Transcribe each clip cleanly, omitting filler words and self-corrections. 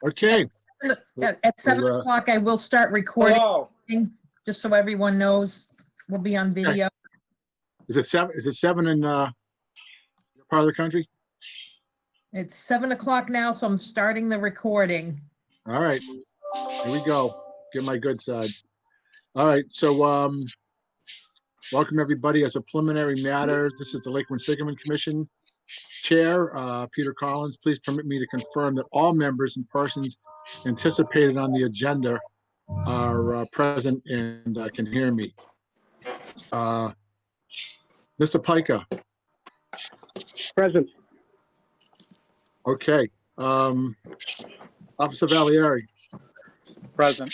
Okay. At 7 o'clock, I will start recording, Hello. just so everyone knows we'll be on video. Is it 7? Is it 7 in your part of the country? It's 7 o'clock now, so I'm starting the recording. All right. Here we go. Get my good side. All right. So, welcome everybody. As a preliminary matter, this is the Lake Quinsigamond Commission Chair, Peter Collins. Please permit me to confirm that all members and persons anticipated on the agenda are present and can hear me. Mr. Pica. Present. Okay. Officer Valieri. Present.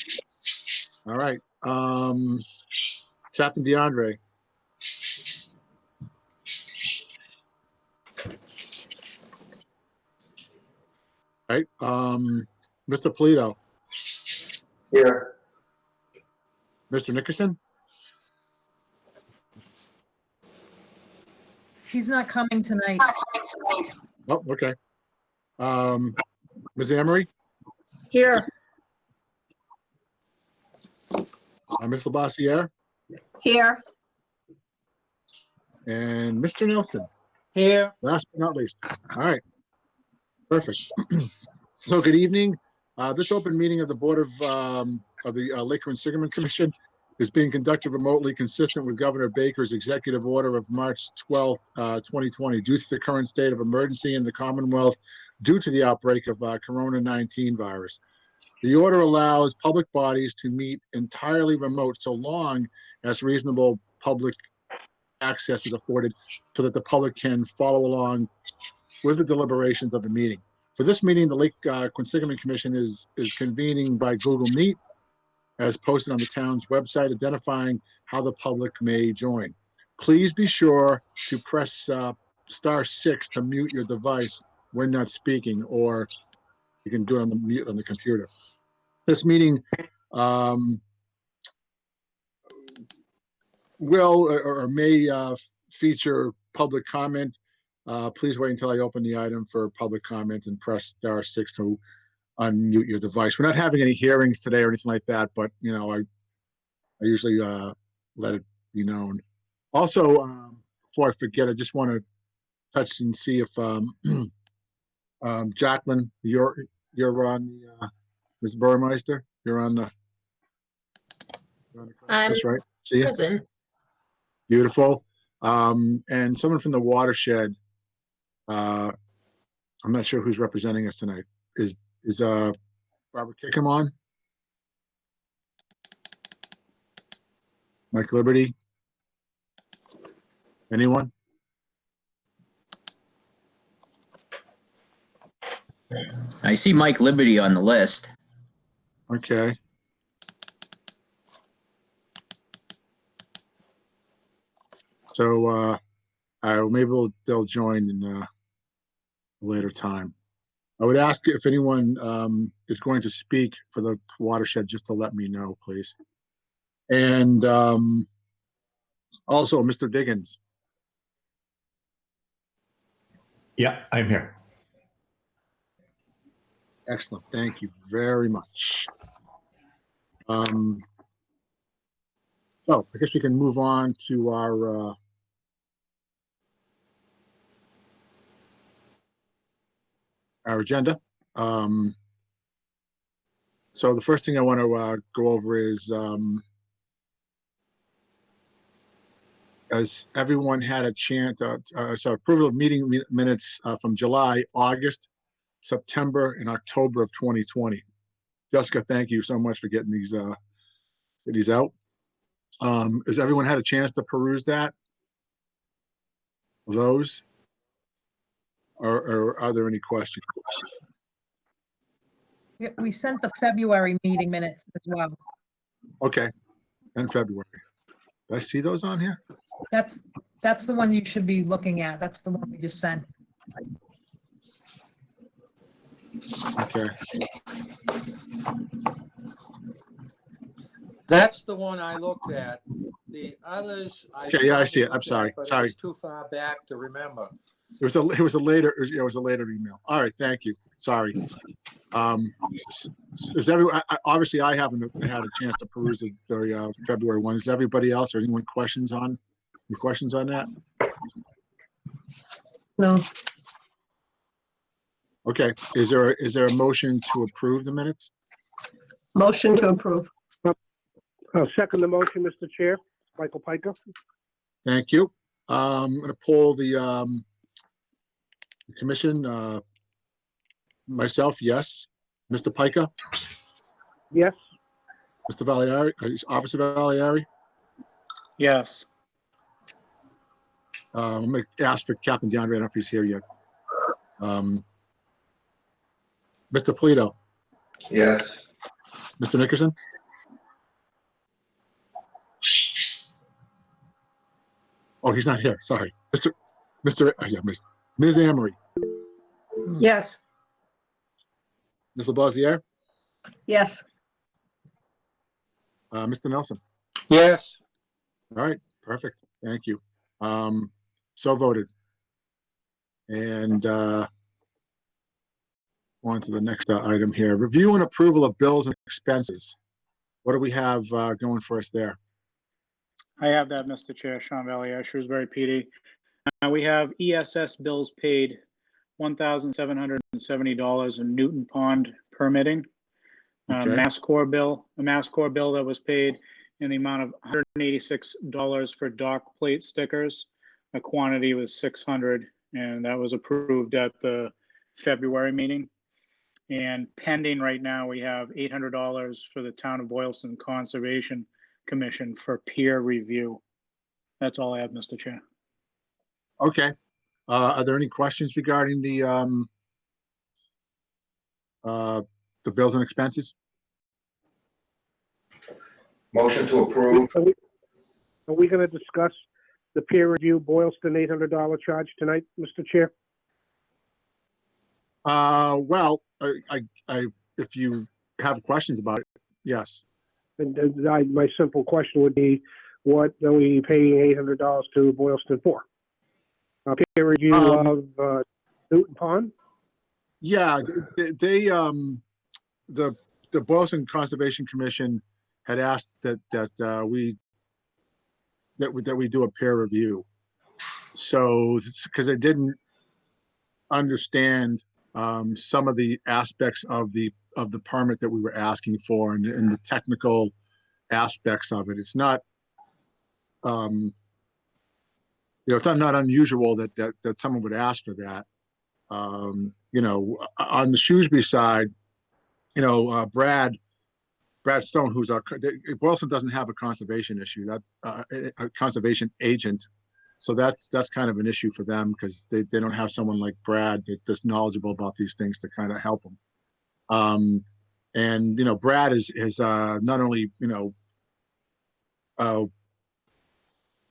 All right. Captain DeAndre. All right. Mr. Polito. Here. Mr. Nickerson. She's not coming tonight. Oh, okay. Ms. Amory. Here. Ms. Labossiere. Here. And Mr. Nelson. Here. Last but not least. All right. Perfect. So good evening. This open meeting of the Board of the Lake Quinsigamond Commission is being conducted remotely, consistent with Governor Baker's executive order of March 12th, 2020, due to the current state of emergency in the Commonwealth due to the outbreak of Corona-19 virus. The order allows public bodies to meet entirely remote so long as reasonable public access is afforded so that the public can follow along with the deliberations of the meeting. For this meeting, the Lake Quinsigamond Commission is convening by Google Meet, as posted on the town's website, identifying how the public may join. Please be sure to press *6 to mute your device when not speaking, or you can do it on the mute on the computer. This meeting will or may feature public comment. Please wait until I open the item for public comment and press *6 to unmute your device. We're not having any hearings today or anything like that, but you know, I usually let it be known. Also, before I forget, I just want to touch and see if Jacqueline, you're on the Ms. Burmeister, you're on the that's right. See you. Present. Beautiful. And someone from the watershed. I'm not sure who's representing us tonight. Is Barbara Kickham on? Mike Liberty? Anyone? I see Mike Liberty on the list. Okay. So maybe they'll join in a later time. I would ask if anyone is going to speak for the watershed, just to let me know, please. And also, Mr. Diggins. Yeah, I'm here. Excellent. Thank you very much. So I guess we can move on to our agenda. So the first thing I want to go over is, as everyone had a chance, so approval of meeting minutes from July, August, September, and October of 2020. Jessica, thank you so much for getting these out. Has everyone had a chance to peruse that? Those? Or are there any questions? We sent the February meeting minutes as well. Okay, and February. Did I see those on here? That's the one you should be looking at. That's the one we just sent. Okay. That's the one I looked at. The others. Okay, yeah, I see it. I'm sorry. But Sorry. it's too far back to remember. It was a later, it was a later email. All right, thank you. Sorry. Is everyone, obviously I haven't had a chance to peruse the February one. Is everybody else or anyone questions on that? No. Okay, is there a motion to approve the minutes? Motion to approve. I'll second the motion, Mr. Chair. Michael Pica. Thank you. I'm gonna pull the commission, myself, yes. Mr. Pica, Yes. Mr. Valiari, Officer Valiari. Yes. I'm gonna ask for Captain DeAndre, I don't know if he's here yet. Mr. Polito, Yes. Mr. Nickerson? Oh, he's not here, sorry. Yeah, Ms. Amory, Yes. Ms. LaBosiere, Yes. Mr. Nelson. Yes. All right, perfect, thank you. So voted. And on to the next item here. Review and approval of bills and expenses. What do we have going for us there? I have that, Mr. Chair. Sean Valier, Shrewsbury PD. We have ESS bills paid, $1,770 in Newton Pond permitting. Okay. A Mass Core bill that was paid in the amount of $186 for dock plate stickers. The quantity was 600, and that was approved at the February meeting. And pending right now, we have $800 for the Town of Boylston Conservation Commission for peer review. That's all I have, Mr. Chair. Okay. Are there any questions regarding the bills and expenses? Motion to approve. Are we going to discuss the peer review Boylston $800 charge tonight, Mr. Chair? Well, if you have questions about it, yes. And my simple question would be, what are we paying $800 to Boylston for? A peer review of Newton Pond? Yeah, the Boylston Conservation Commission had asked that we do a peer review. So, because they didn't understand some of the aspects of the permit that we were asking for and the technical aspects of it. It's not, it's not unusual that someone would ask for that. On the Shrewsbury side, Brad Stone, who's Boylston doesn't have a conservation issue. That's a conservation agent. So that's kind of an issue for them because they don't have someone like Brad that's knowledgeable about these things to kind of help them. And Brad is not only been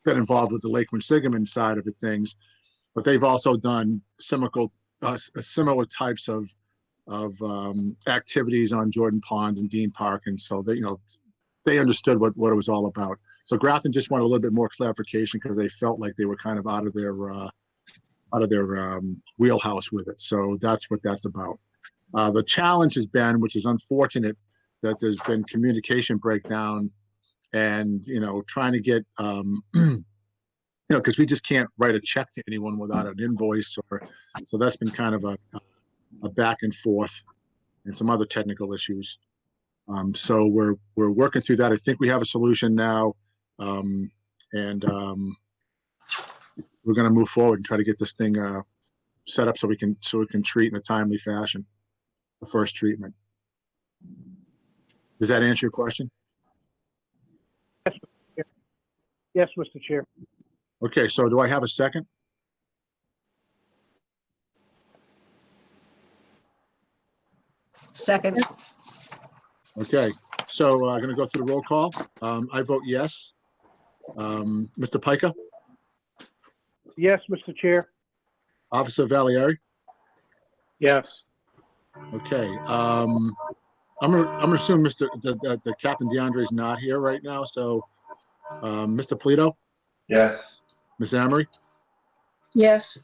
involved with the Lake Quinsigamond side of things, but they've also done similar types of activities on Jordan Pond and Dean Park, and so they understood what it was all about. So Grafton just wanted a little bit more clarification because they felt like they were kind of out of their wheelhouse with it. So that's what that's about. The challenge has been, which is unfortunate, that there's been communication breakdown, and trying to get because we just can't write a check to anyone without an invoice, so that's been kind of a back and forth, and some other technical issues. So we're working through that. I think we have a solution now, and we're going to move forward and try to get this thing set up so we can treat in a timely fashion the first treatment. Does that answer your question? Yes, Mr. Chair. Okay, so do I have a second? Second. Okay, so I'm going to go through the roll call. I vote yes. Mr. Pica, Yes, Mr. Chair. Officer Valieri. Yes. Okay, I'm gonna assume the Captain DeAndre is not here right now. So, Mr. Polito, Yes. Ms. Amory, Yes.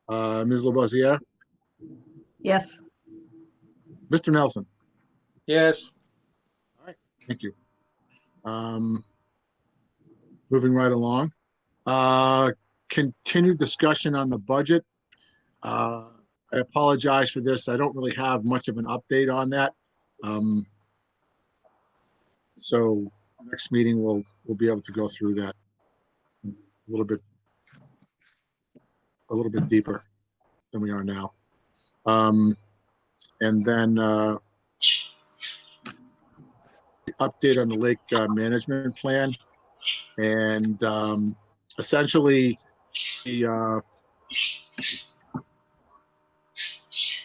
Ms. Lavoisier, Yes. Mr. Nelson. Yes. Thank you. Moving right along. Continued discussion on the budget. I apologize for this. I don't really have much of an update on that. So next meeting, we'll be able to go through that a little bit deeper than we are now. And then update on the lake management plan. And essentially, the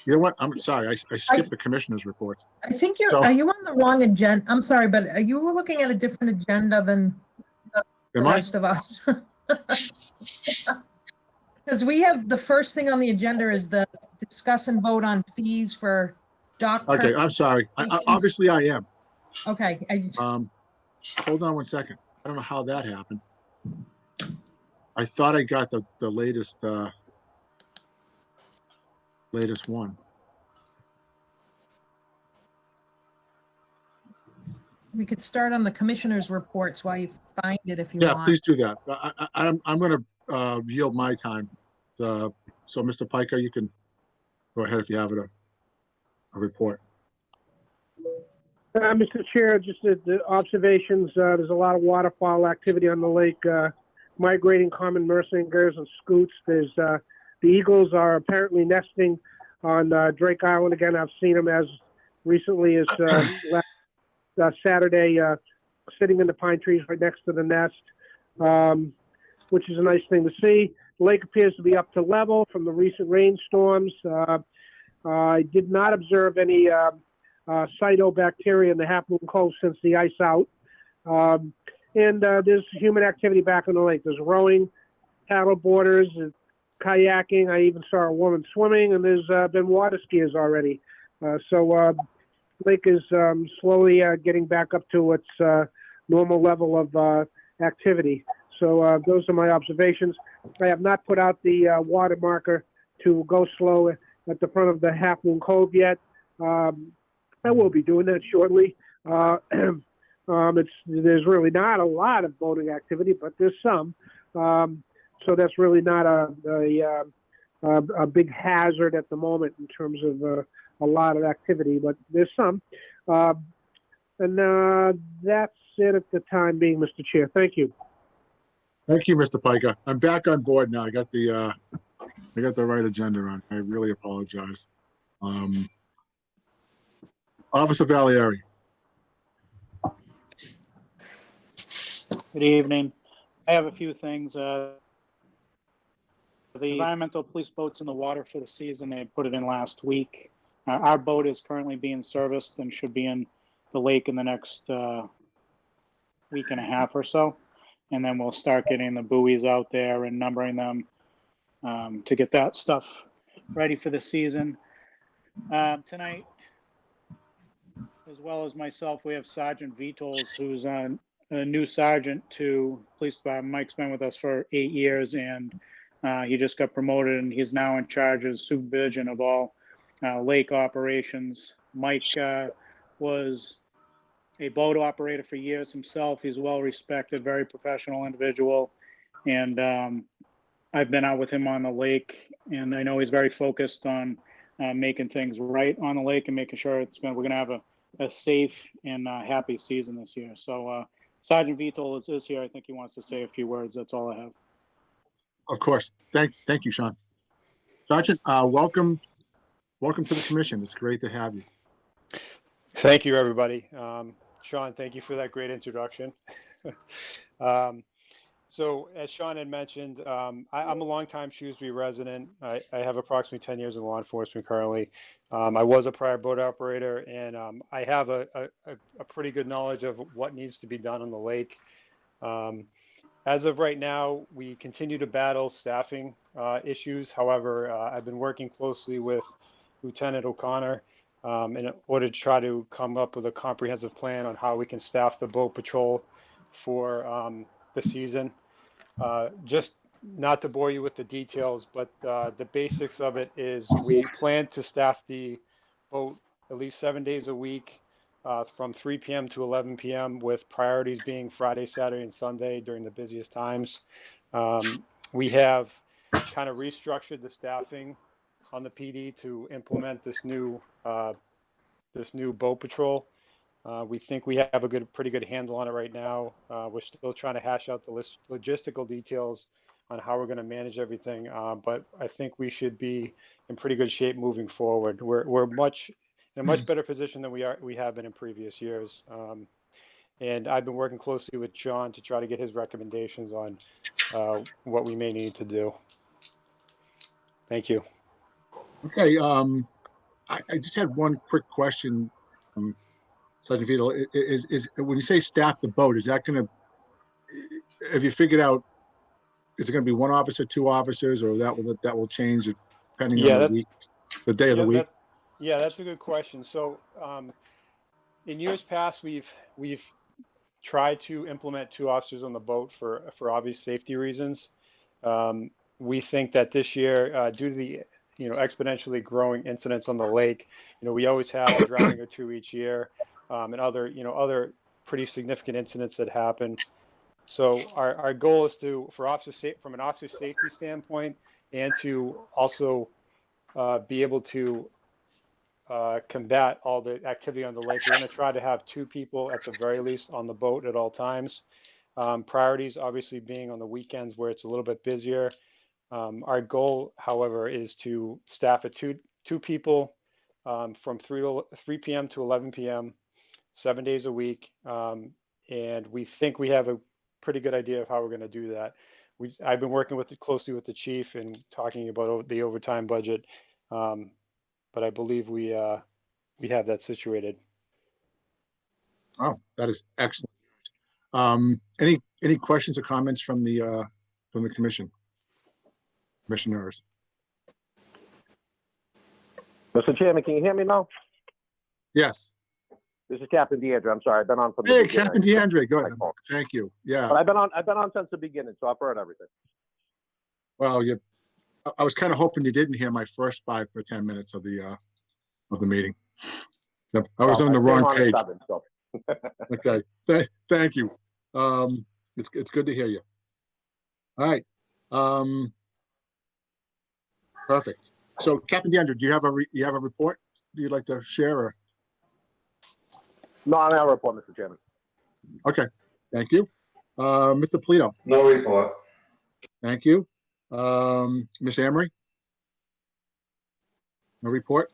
you know what? I'm sorry, I skipped the commissioner's reports. I think So- are you on the wrong agenda? I'm sorry, but are you looking at a different agenda than the Am I? rest of us? Because we have, the first thing on the agenda is the discuss and vote on fees for dock. Okay, I'm sorry. Obviously, I am. Okay, Hold on one second. I don't know how that happened. I thought I got the latest one. we could start on the commissioner's reports while you find it if you Yeah, want. please do that. I'm going to yield my time. So, Mr. Piker, you can go ahead if you have a report. Mr. Chair, just the observations, there's a lot of waterfowl activity on the lake, migrating common mursingers and scoots. There's the eagles are apparently nesting on Drake Island again. I've seen them as recently as last Saturday, sitting in the pine trees right next to the nest, which is a nice thing to see. The lake appears to be up to level from the recent rainstorms. I did not observe any cytobacteria in the Half Moon Cove since the ice out. And there's human activity back on the lake. There's rowing, paddle boarders, kayaking. I even saw a woman swimming, and there's been water skiers already. So lake is slowly getting back up to its normal level of activity. So those are my observations. I have not put out the water marker to go slow at the front of the Half Moon Cove yet. I will be doing that shortly. There's really not a lot of boating activity, but there's some. So that's really not a big hazard at the moment in terms of a lot of activity, but there's some. And that's it at the time being, Mr. Chair. Thank you. Thank you, Mr. Piker. I'm back on board now. I got the right agenda on. I really apologize. Officer Valieri. Good evening. I have a few things. The environmental police boat's in the water for the season. They put it in last week. Our boat is currently being serviced and should be in the lake in the next week and a half or so. And then we'll start getting the buoys out there and numbering them to get that stuff ready for the season. Tonight, as well as myself, we have Sergeant Vitols, who's a new sergeant to police department. Mike's been with us for 8 years, and he just got promoted, and he's now in charge of supervision of all lake operations. Mike was a boat operator for years himself. He's well respected, very professional individual, and I've been out with him on the lake, and I know he's very focused on making things right on the lake and making sure we're going to have a safe and happy season this year. So Sergeant Vitol is here. I think he wants to say a few words. That's all I have. Of course. Thank you, Sean. Sergeant, welcome to the commission. It's great to have you. Thank you, everybody. Sean, thank you for that great introduction. So as Sean had mentioned, I'm a longtime Shrewsbury resident. I have approximately 10 years in law enforcement currently. I was a prior boat operator, and I have a pretty good knowledge of what needs to be done on the lake. As of right now, we continue to battle staffing issues. However, I've been working closely with Lieutenant O'Connor in order to try to come up with a comprehensive plan on how we can staff the boat patrol for the season. Just not to bore you with the details, but the basics of it is we plan to staff the boat at least 7 days a week from 3 p.m. to 11 p.m. with priorities being Friday, Saturday, and Sunday during the busiest times. We have kind of restructured the staffing on the PD to implement this new boat patrol. We think we have a pretty good handle on it right now. We're still trying to hash out the logistical details on how we're going to manage everything, but I think we should be in pretty good shape moving forward. We're in a much better position than we have been in previous years. And I've been working closely with John to try to get his recommendations on what we may need to do. Thank you. Okay, I just had one quick question. Sergeant Vito, is when you say staff the boat, is that going to, have you figured out, is it going to be one officer, two officers, or that will change depending on the week, the day of the week? That's a good question. So in years past, we've tried to implement two officers on the boat for obvious safety reasons. We think that this year, due to the exponentially growing incidents on the lake, we always have a drowning or two each year, and other pretty significant incidents that happen. So our goal is from an officer safety standpoint, and to also be able to combat all the activity on the lake. We're going to try to have two people at the very least on the boat at all times. Priorities obviously being on the weekends where it's a little bit busier. Our goal, however, is to staff at two people from 3 p.m. to 11 p.m., 7 days a week. And we think we have a pretty good idea of how we're going to do that. I've been working closely with the chief and talking about the overtime budget. But I believe we have that situated. Oh, that is excellent. Any questions or comments from the commissioners? Mr. Chairman, can you hear me now? Yes. This is Captain DeAndre. I'm sorry, I've been on from the Hey, beginning. Captain DeAndre, go ahead. Thank you. Yeah. But I've been on since the beginning, so I've heard everything. Well, I was kind of hoping you didn't hear my first 5 or 10 minutes of the meeting. Yep, I was on the wrong page. 7, so. Okay, thank you. It's good to hear you. All right. Perfect. So, Captain DeAndre, do you have a report you'd like to share? Or? No, I don't have a report, Mr. Chairman. Okay, thank you. Mr. Polito. No report. Thank you. Ms. Amory? No report?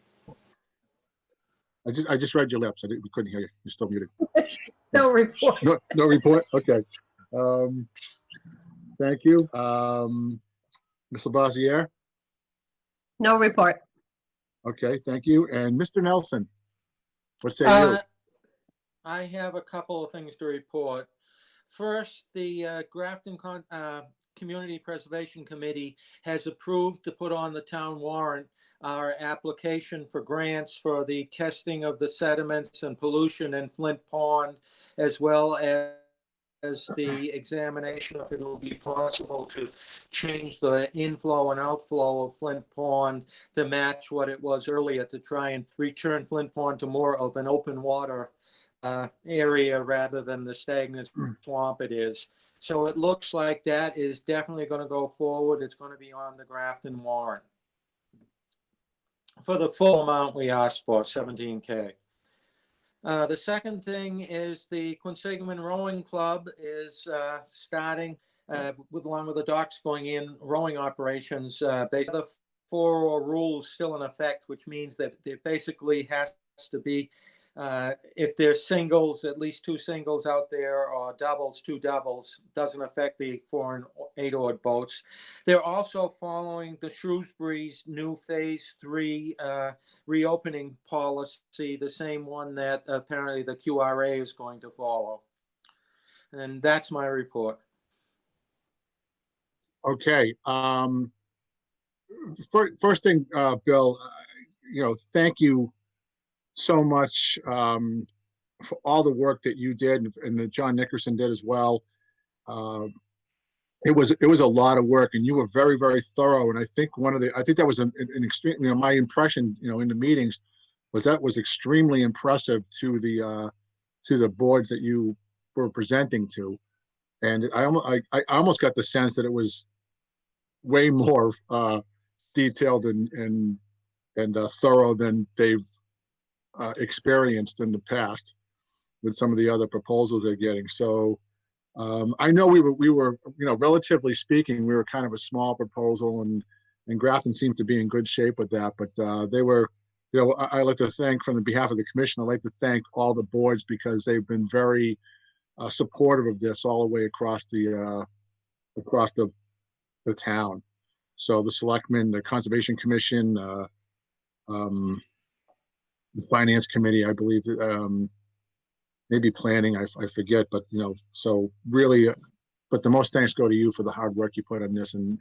I just read your lips. We couldn't hear you. You're still muted. No report. No report? Okay. Thank you. Ms. Labaziere? No report. Okay, thank you. And Mr. Nelson, what say you? I have a couple of things to report. First, the Grafton Community Preservation Committee has approved to put on the town warrant our application for grants for the testing of the sediments and pollution in Flint Pond, as well as the examination if it will be possible to change the inflow and outflow of Flint Pond to match what it was earlier, to try and return Flint Pond to more of an open water area rather than the stagnant swamp it is. So it looks like that is definitely going to go forward. It's going to be on the Grafton warrant for the full amount we asked for, $17K. The second thing is the Quinsigamond Rowing Club is starting, along with the docks going in, rowing operations. Basically, the 4 rules still in effect, which means that there basically has to be, if there's singles, at least 2 singles out there, or doubles, 2 doubles. Doesn't affect the 4 and 8 oared boats. They're also following the Shrewsbury's new phase 3 reopening policy, the same one that apparently the QRA is going to follow. And that's my report. Okay. First thing, Bill, thank you so much for all the work that you did and that John Nickerson did as well. it was a lot of work, and you were very, very thorough. And I think I think that was an extreme, my impression, in the meetings was that was extremely impressive to the boards that you were presenting to. And I almost got the sense that it was way more detailed and thorough than they've experienced in the past with some of the other proposals they're getting. So I know we were, relatively speaking, we were kind of a small proposal, and Grafton seems to be in good shape with that. But they were, I like to thank, from the behalf of the commission, I'd like to thank all the boards, because they've been very supportive of this all the way across the town. So the selectmen, the Conservation Commission, the Finance Committee, I believe, maybe planning, I forget, but so really, but the most thanks go to you for the hard work you put on this, and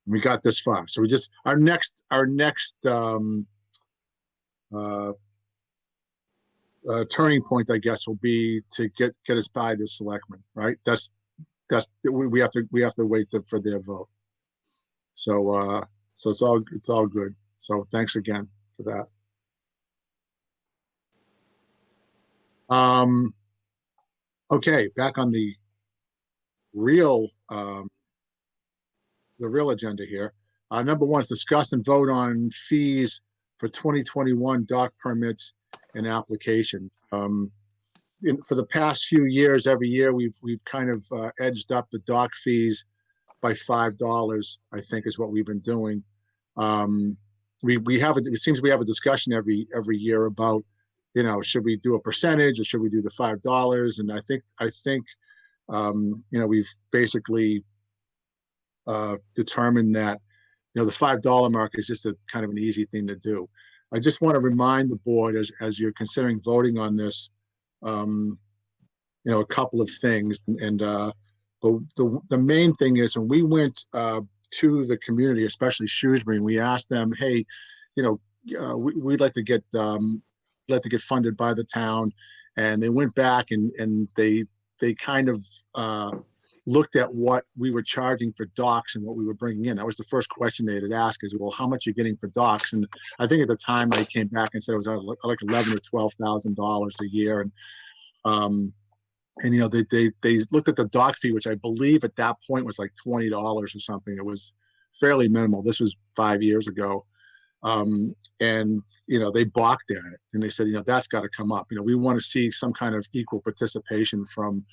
we got this far. So we just, our next turning point, I guess, will be to get us by the selectmen, right? We have to wait for their vote. So it's all good. So thanks again for that. Okay, back on the real agenda here. Number one is discuss and vote on fees for 2021 dock permits and application. For the past few years, every year we've kind of edged up the dock fees by $5, I think, is what we've been doing. It seems we have a discussion every year about, should we do a percentage or should we do the $5? And I think we've basically determined that, the $5 mark is just a kind of an easy thing to do. I just want to remind the board, as you're considering voting on this, a couple of things. And the main thing is, when we went to the community, especially Shrewsbury, and we asked them, hey, we'd like to get funded by the town, and they went back and they kind of looked at what we were charging for docks and what we were bringing in. That was the first question they had asked, is, well, how much are you getting for docks? And I think at the time I came back and said it was like $11,000 or $12,000 a year. And they looked at the dock fee, which I believe at that point was like $20 or something. It was fairly minimal. This was 5 years ago. And they balked at it, and they said, that's got to come up. We want to see some kind of equal participation from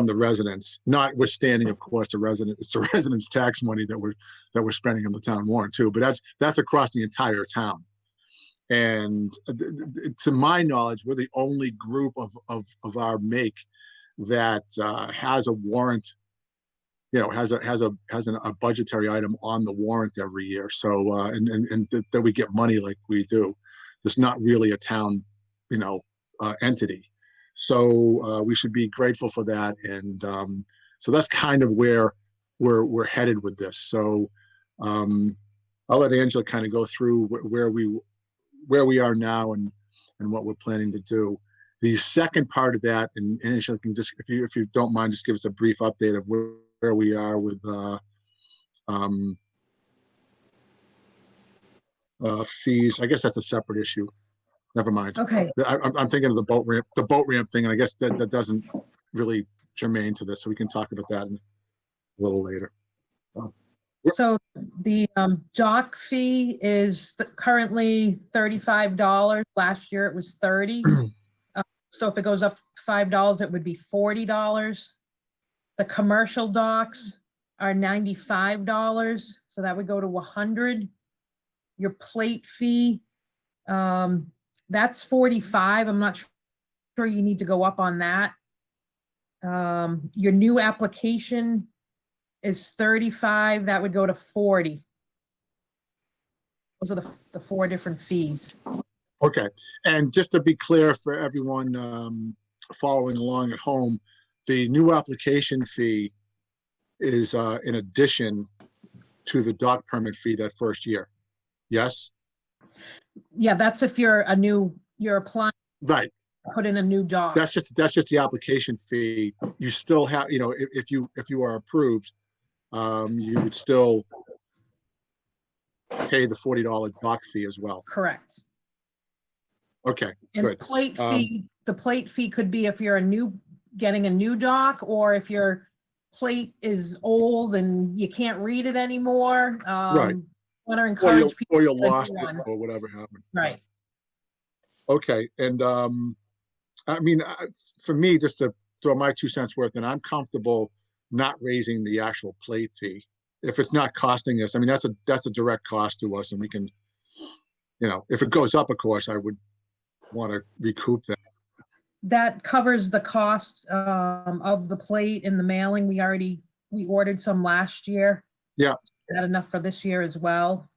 the residents, notwithstanding, of course, it's the residents' tax money that we're spending on the town warrant too. But that's across the entire town. And to my knowledge, we're the only group of our make that has a warrant, has a budgetary item on the warrant every year. So and that we get money like we do. It's not really a town, entity. So we should be grateful for that. And so that's kind of where we're headed with this. So I'll let Angela kind of go through where we are now and what we're planning to do. The second part of that, and Angela can just, if you don't mind, just give us a brief update of where we are with fees. I guess that's a separate issue. Never mind. Okay. I'm thinking of the boat ramp thing, and I guess that doesn't really germane to this, so we can talk about that a little later. So the dock fee is currently $35. Last year it was $30. So if it goes up $5, it would be $40. The commercial docks are $95. So that would go to $100. Your plate fee, that's $45. I'm not sure you need to go up on that. Your new application is $35. That would go to $40. Those are the four different fees. Okay, and just to be clear for everyone following along at home, the new application fee is in addition to the dock permit fee that first year. Yes? Yeah, that's if you're applying. Right. put in a new dock. That's just the application fee. You still have, you know, if you are approved, you would still pay the $40 dock fee as well. Correct. Okay, And good. the plate fee could be if you're getting a new dock, or if your plate is old and you can't read it anymore. Right. Want to encourage people. Or you to get a new lost it one. or whatever happened. Right. Okay, and I mean, for me, just to throw my 2 cents worth, and I'm comfortable not raising the actual plate fee if it's not costing us. I mean, that's a direct cost to us, and we can, you know, if it goes up, of course, I would want to recoup that. That covers the cost of the plate and the mailing. We ordered some last year. Yeah. Is that enough for this year as well?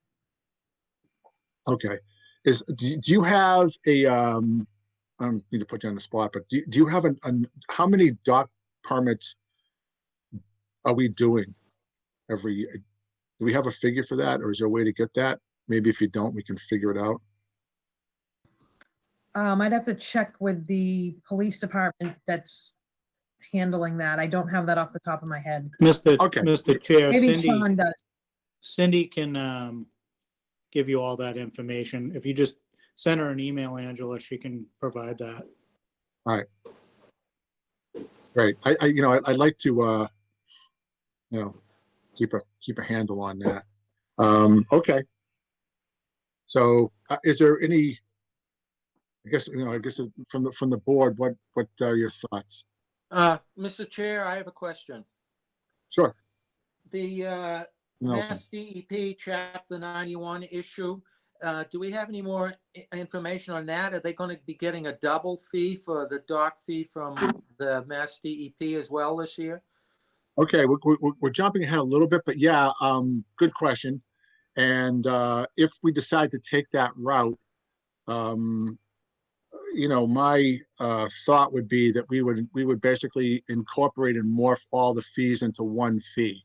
Okay. Do you have a I don't need to put you on the spot, but do you have how many dock permits are we doing every year? Do we have a figure for that, or is there a way to get that? Maybe if you don't, we can figure it out. I'd have to check with the police department that's handling that. I don't have that off the top of my head. Mr. Okay. Mr. Chair, Maybe Cindy, Sean does. Cindy can give you all that information. If you just send her an email, Angela, she can provide that. All right. Great. I'd like to keep a handle on that. Okay. So is there any, I guess from the board, what are your thoughts? Mr. Chair, I have a question. Sure. The Nelson. Mass DEP Chapter 91 issue, do we have any more information on that? Are they going to be getting a double fee for the dock fee from the Mass DEP as well this year? Okay, we're jumping ahead a little bit, but yeah, good question. And if we decide to take that route, my thought would be that we would basically incorporate and morph all the fees into one fee.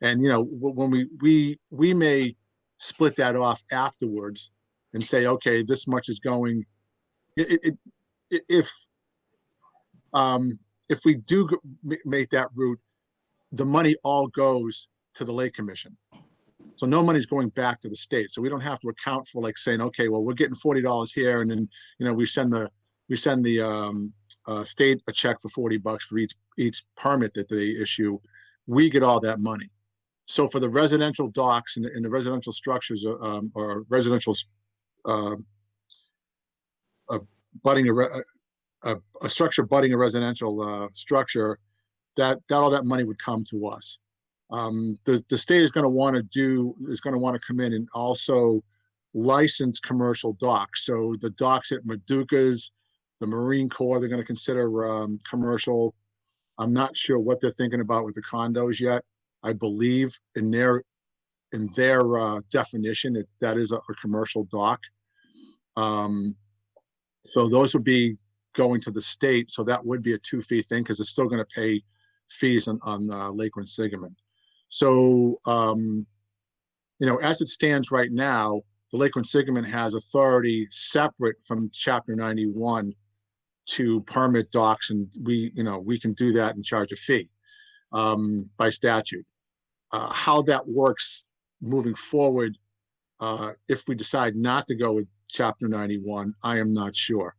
And when we may split that off afterwards and say, okay, this much is going. If we do make that route, the money all goes to the Lake Commission. So no money's going back to the state. So we don't have to account for like saying, okay, well, we're getting $40 here, and then we send the state a check for $40 for each permit that they issue. We get all that money. So for the residential docks and the residential structures or residential a structure butting a residential structure, that all that money would come to us. The state is going to want to come in and also license commercial docks. So the docks at Maduka's, the Marine Corps, they're going to consider commercial. I'm not sure what they're thinking about with the condos yet. I believe in their definition that is a commercial dock. So those would be going to the state. So that would be a 2-fee thing because it's still going to pay fees on Lake Quinsigamond. So, as it stands right now, the Lake Quinsigamond has authority separate from Chapter 91 to permit docks, and we can do that and charge a fee by statute. How that works moving forward, if we decide not to go with Chapter 91, I am not sure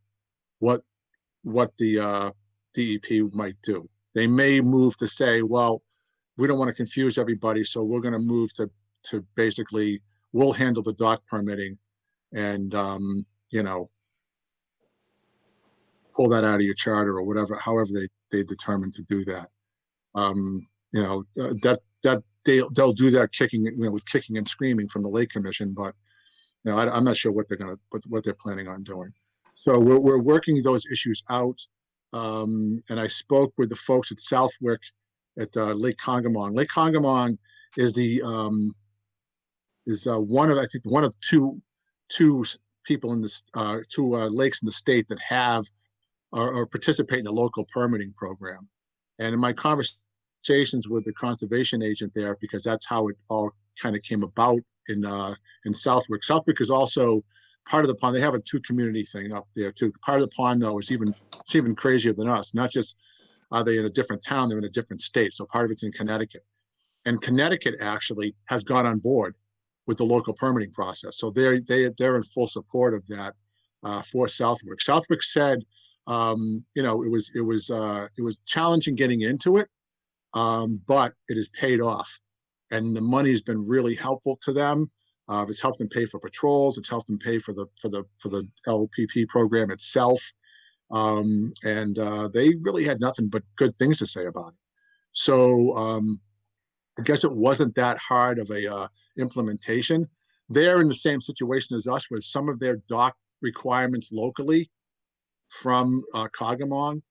what the DEP might do. They may move to say, well, we don't want to confuse everybody, so we're going to move to basically we'll handle the dock permitting and pull that out of your charter or whatever, however they determine to do that. That they'll do that with kicking and screaming from the Lake Commission, but I'm not sure what they're planning on doing. So we're working those issues out, and I spoke with the folks at Southwick at Lake Congamon. Lake Congamon is one of two people in this two lakes in the state that have or participate in the local permitting program. And in my conversations with the conservation agent there, because that's how it all kind of came about in Southwick. Southwick is also part of the pond, they have a two community thing up there too. Part of the pond though is it's even crazier than us. Not just are they in a different town, they're in a different state. So part of it's in Connecticut. And Connecticut actually has gone on board with the local permitting process. So they're in full support of that for Southwick. Southwick said, it was challenging getting into it, but it has paid off, and the money's been really helpful to them. It's helped them pay for patrols. It's helped them pay for the LPP program itself, and they really had nothing but good things to say about it. So I guess it wasn't that hard of a implementation. They're in the same situation as us, where some of their dock requirements locally from Quinsigamond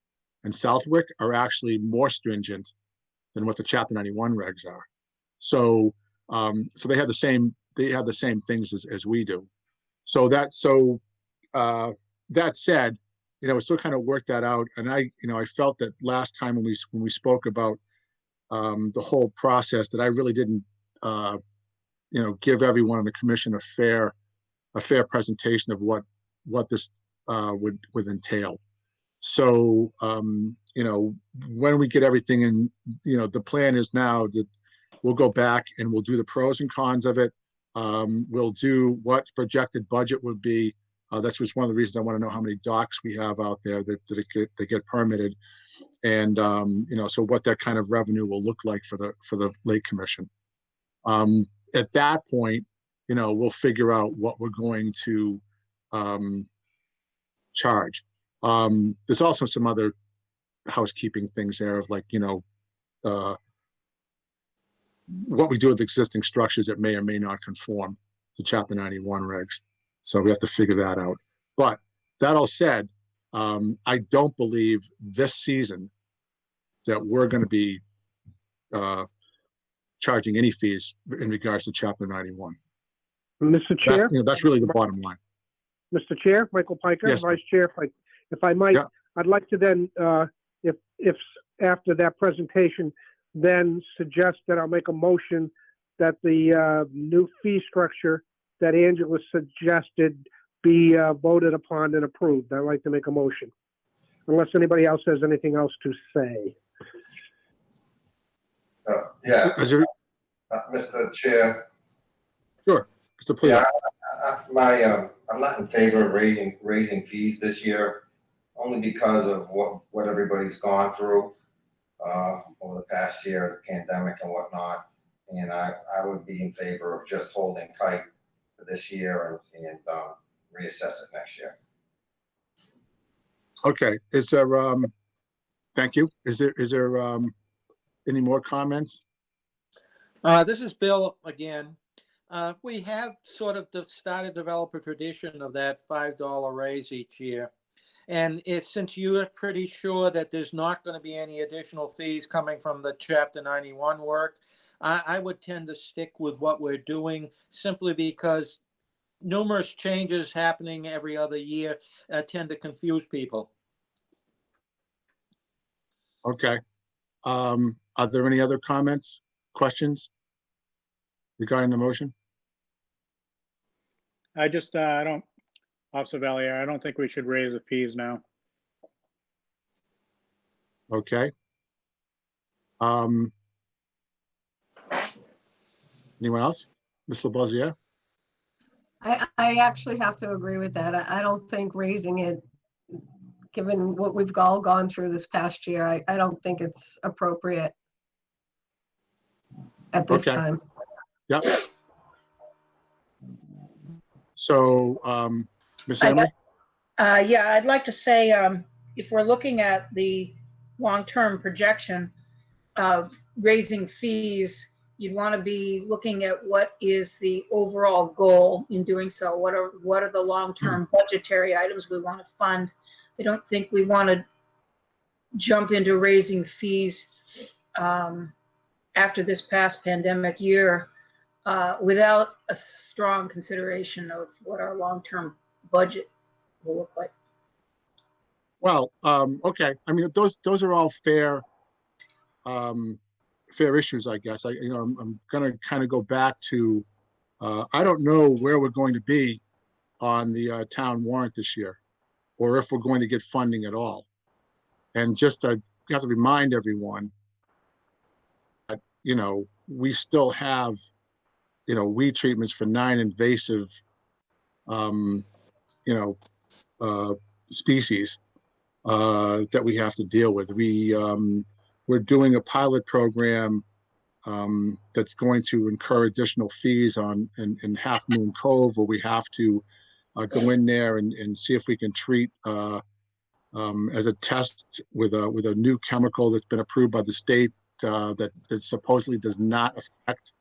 and Southwick are actually more stringent than what the Chapter 91 regs are. So they have the same things as we do. That said, we still kind of worked that out, and I felt that last time when we spoke about the whole process, that I really didn't give everyone in the commission a fair presentation of what this would entail. So when we get everything in, the plan is now that we'll go back and we'll do the pros and cons of it. We'll do what projected budget would be. That's just one of the reasons I want to know how many docks we have out there that get permitted, and so what that kind of revenue will look like for the Lake Commission. At that point, we'll figure out what we're going to charge. There's also some other housekeeping things there of what we do with existing structures that may or may not conform to Chapter 91 regs. So we have to figure that out. But that all said, I don't believe this season that we're going to be charging any fees in regards to Chapter 91. Mr. Chair? That's really the bottom line. Mr. Chair, Michael Piker, Yes, Vice Chair, if I might, yeah. I'd like to then, if after that presentation, then suggest that I'll make a motion that the new fee structure that Angela suggested be voted upon and approved. I'd like to make a motion, unless anybody else has anything else to say. Yeah, Mr. Chair. Sure, Mr. Please. Yeah, I'm not in favor of raising fees this year, only because of what everybody's gone through over the past year, the pandemic and whatnot. And I would be in favor of just holding tight for this year and reassess it next year. Okay. Is there thank you. Is there any more comments? This is Bill again. We have sort of started to develop a tradition of that $5 raise each year. And since you are pretty sure that there's not going to be any additional fees coming from the Chapter 91 work, I would tend to stick with what we're doing, simply because numerous changes happening every other year tend to confuse people. Okay. Are there any other comments, questions regarding the motion? Officer Valier, I don't think we should raise the fees now. Okay. Anyone else? Ms. LaBosiere? I actually have to agree with that. I don't think raising it, given what we've all gone through this past year, I don't think it's appropriate at this Okay. time. Yep. So, Ms. Emery? Yeah, I'd like to say, if we're looking at the long-term projection of raising fees, you'd want to be looking at what is the overall goal in doing so. What are the long-term budgetary items we want to fund? I don't think we want to jump into raising fees after this past pandemic year without a strong consideration of what our long-term budget will look like. Well, okay. I mean, those are all fair issues, I guess. I'm going to kind of go back to, I don't know where we're going to be on the town warrant this year, or if we're going to get funding at all. And just to have to remind everyone that, we still have, weed treatments for 9 invasive, species that we have to deal with. We're doing a pilot program that's going to incur additional fees in Half Moon Cove, where we have to go in there and see if we can treat as a test with a new chemical that's been approved by the state that supposedly does not affect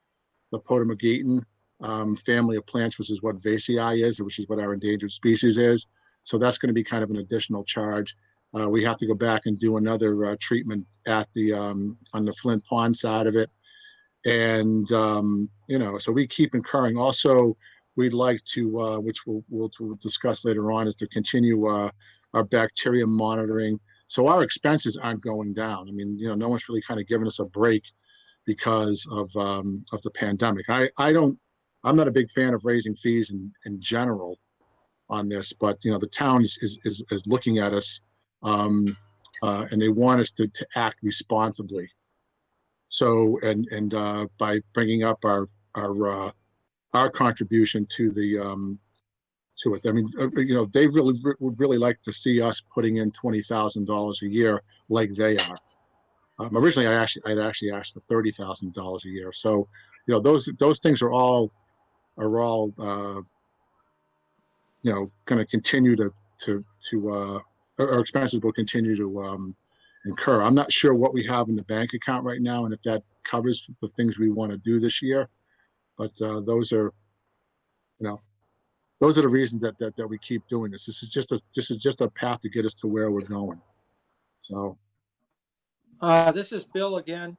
the Potamogeton family of plants, which is what Vasii is, which is what our endangered species is. So that's going to be kind of an additional charge. We have to go back and do another treatment at the on the Flint Pond side of it. And, so we keep incurring. Also, we'd like to, which we'll discuss later on, is to continue our bacteria monitoring. So our expenses aren't going down. I mean, no one's really kind of giving us a break because of the pandemic. I'm not a big fan of raising fees in general on this, but, the town is looking at us and they want us to act responsibly. So, and by bringing up our contribution to the to it, I mean, they would really like to see us putting in $20,000 a year like they are. Originally, I'd actually asked for $30,000 a year. So, those things are all going to continue to our expenses will continue to incur. I'm not sure what we have in the bank account right now and if that covers the things we want to do this year, but those are the reasons that we keep doing this. This is just a path to get us to where we're going. So this is Bill again.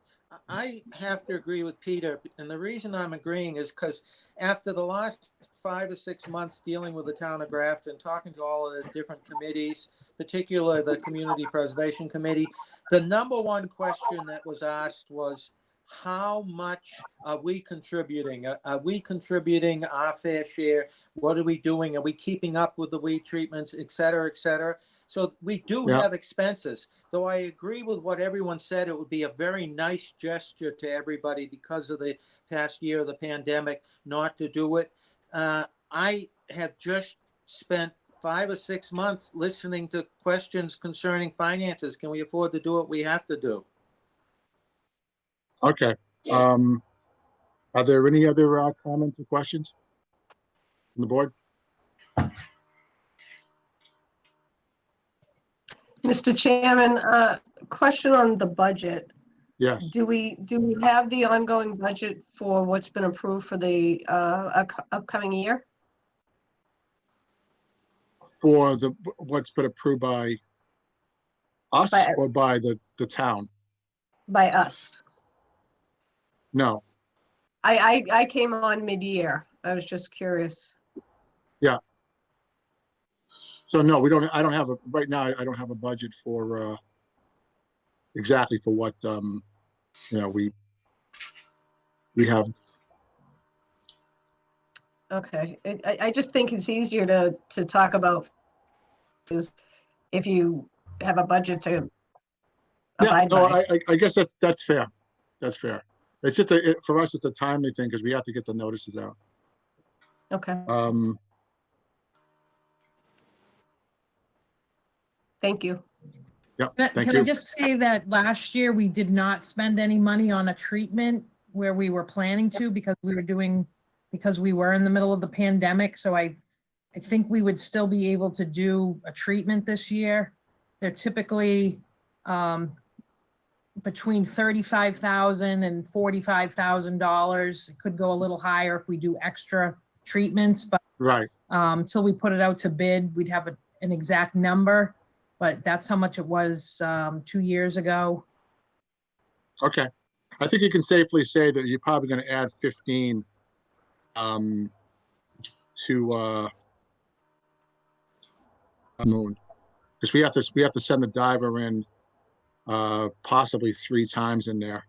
I have to agree with Peter, and the reason I'm agreeing is because after the last 5 to 6 months dealing with the town of Grafton, talking to all of the different committees, particularly the Community Preservation Committee, the number one question that was asked was, how much are we contributing? Are we contributing our fair share? What are we doing? Are we keeping up with the weed treatments, et cetera, et cetera? So we do have expenses. Though I agree with what everyone said, it would be a very nice gesture to everybody because of the past year of the pandemic not to do it. I have just spent 5 or 6 months listening to questions concerning finances. Can we afford to do what we have to do? okay. Are there any other comments or questions from the board? Mr. Chairman, question on the budget. Yes. Do we have the ongoing budget for what's been approved for the upcoming year? For what's been approved by us or by the town? By us. No. I came on mid-year. I was just curious. Yeah. So no, I don't have right now, I don't have a budget for exactly for what we have. Okay. I just think it's easier to talk about is if you have a budget to abide by. I guess that's fair. That's fair. It's just for us, it's a timely thing because we have to get the notices out. Okay. Thank you. Yeah, thank Can you. I just say that last year we did not spend any money on a treatment where we were planning to because we were in the middle of the pandemic. So I think we would still be able to do a treatment this year. They're typically between $35,000 and $45,000. It could go a little higher if we do extra treatments, but Right. Until we put it out to bid, we'd have an exact number, but that's how much it was 2 years ago. Okay. I think you can safely say that you're probably going to add 15 to Moon, because we have to send the diver in possibly 3 times in there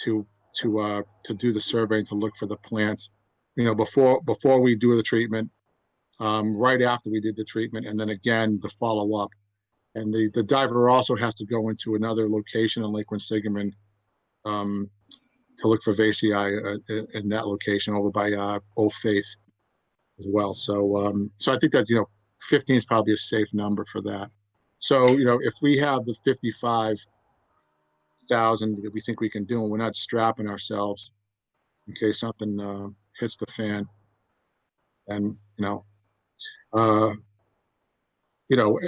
to do the survey and to look for the plants. Before we do the treatment, right after we did the treatment, and then again the follow-up. And the diver also has to go into another location in Lake Quinsigamond to look for vacei in that location over by Old Faith as well. So so I think that 15 is probably a safe number for that. So if we have the 55,000 that we think we can do, and we're not strapping ourselves in case something hits the fan, and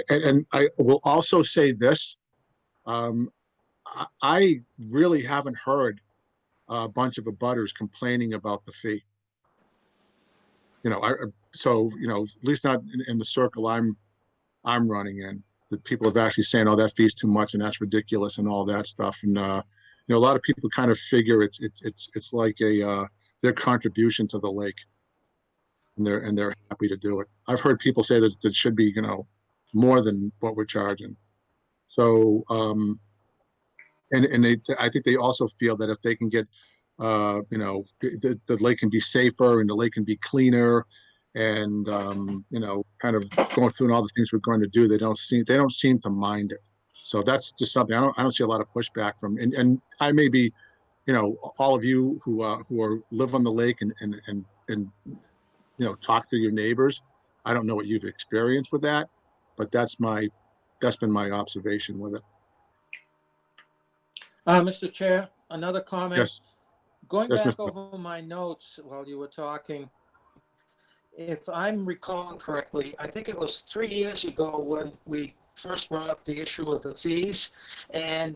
and I will also say this: I really haven't heard a bunch of abutters complaining about the fee. So at least not in the circle I'm running in, that people have actually saying, "Oh, that fee's too much and that's ridiculous" and all that stuff. And a lot of people kind of figure it's like their contribution to the lake, and they're happy to do it. I've heard people say that it should be more than what we're charging. So and I think they also feel that if they can get the lake can be safer and the lake can be cleaner, and kind of going through all the things we're going to do, they don't seem to mind it. So that's just something I don't see a lot of pushback from. And I may be, all of you who live on the lake and talk to your neighbors. I don't know what you've experienced with that, but that's been my observation with it. Mr. Chair, another comment. Yes. Going Yes, back Mr. over my notes while you were talking, if I'm recalling correctly, I think it was 3 years ago when we first brought up the issue of the fees, and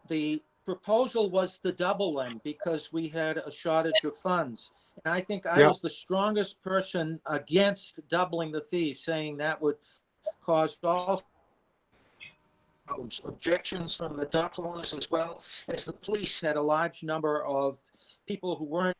the proposal was to double them because we had a shortage of funds. And I think I was the strongest person against doubling the fees, saying that would cause all objections from the dock owners, as well as the police had a large number of people who weren't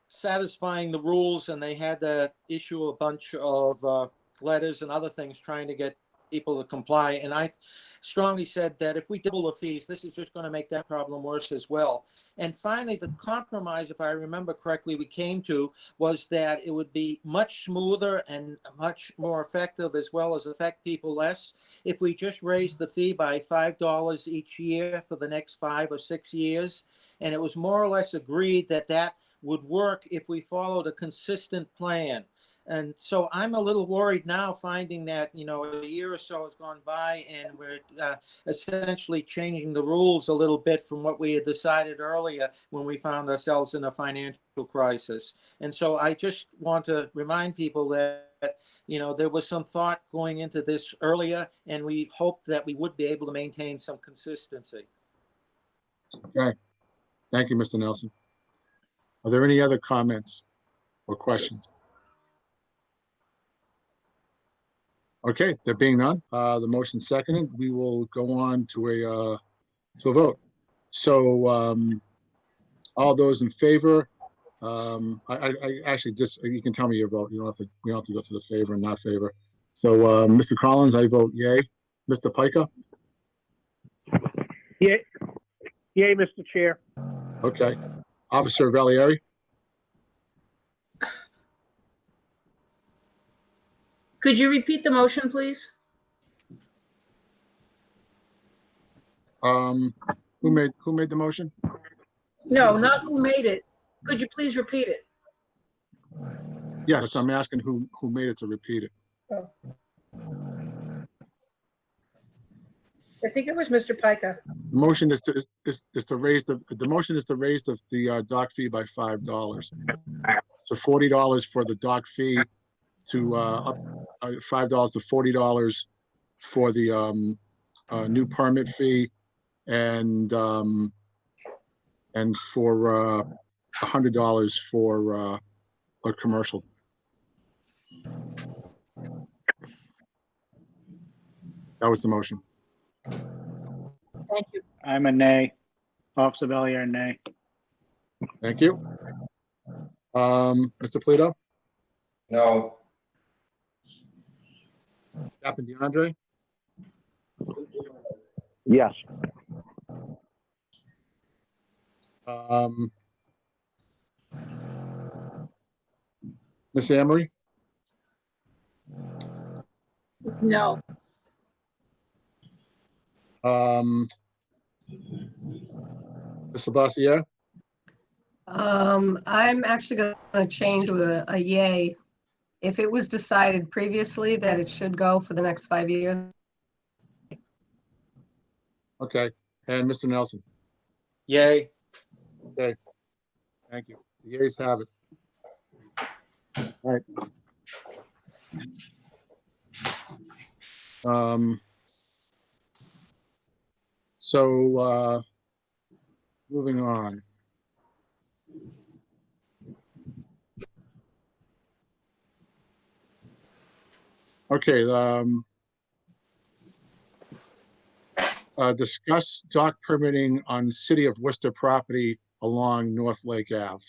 satisfying the rules, and they had to issue a bunch of letters and other things trying to get people to comply. And I strongly said that if we double the fees, this is just going to make that problem worse as well. And finally, the compromise, if I remember correctly, we came to was that it would be much smoother and much more effective, as well as affect people less, if we just raised the fee by $5 each year for the next 5 or 6 years. And it was more or less agreed that that would work if we followed a consistent plan. And so I'm a little worried now, finding that, a year or so has gone by and we're essentially changing the rules a little bit from what we had decided earlier when we found ourselves in a financial crisis. And so I just want to remind people that, there was some thought going into this earlier, and we hoped that we would be able to maintain some consistency. Okay. Thank you, Mr. Nelson. Are there any other comments or questions? Okay, there being none, the motion seconded, we will go on to a vote. So all those in favor, I actually just, you can tell me your vote. You don't have to go to the favor and not favor. So Mr. Collins, I vote yay. Mr. Pica? Yay, Mr. Chair. Okay. Officer Valieri? Could you repeat the motion, please? Who made the motion? No, not who made it. Could you please repeat it? Yes, I'm asking who made it to repeat it. Oh. I think it was Mr. Pica. The motion is to raise the motion is to raise the dock fee by $5. So $40 for the dock fee, to up $5 to $40 for the new permit fee, and for $100 for a commercial. That was the motion. Thank you. I'm a nay. Officer Valier, nay. Thank you. Mr. Polito? No. Captain DeAndre? Yes. Miss Amory? No. Ms. Sabasier? I'm actually going to change to a yay. If it was decided previously that it should go for the next 5 years, Okay, and Mr. Nelson? Yay. Okay, thank you. The yeas have it. All right. So, moving on. Okay, discuss dock permitting on City of Worcester property along North Lake Ave.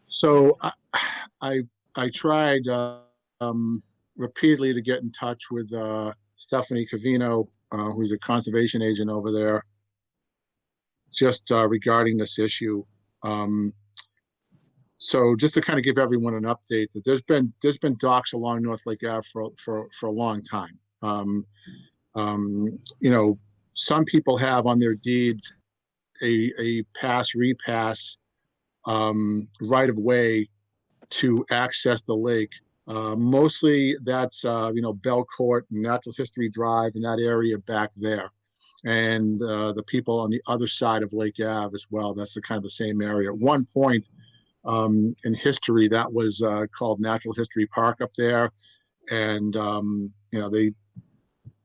So I tried repeatedly to get in touch with Stephanie Cavino, who's a conservation agent over there, just regarding this issue. So just to kind of give everyone an update, that there's been docks along North Lake Ave for a long time. You know, some people have on their deeds a pass repass right of way to access the lake. Mostly that's you know, Belcourt and Natural History Drive and that area back there, and the people on the other side of Lake Ave as well. That's the kind of the same area. At one point in history, that was called Natural History Park up there, and you know, they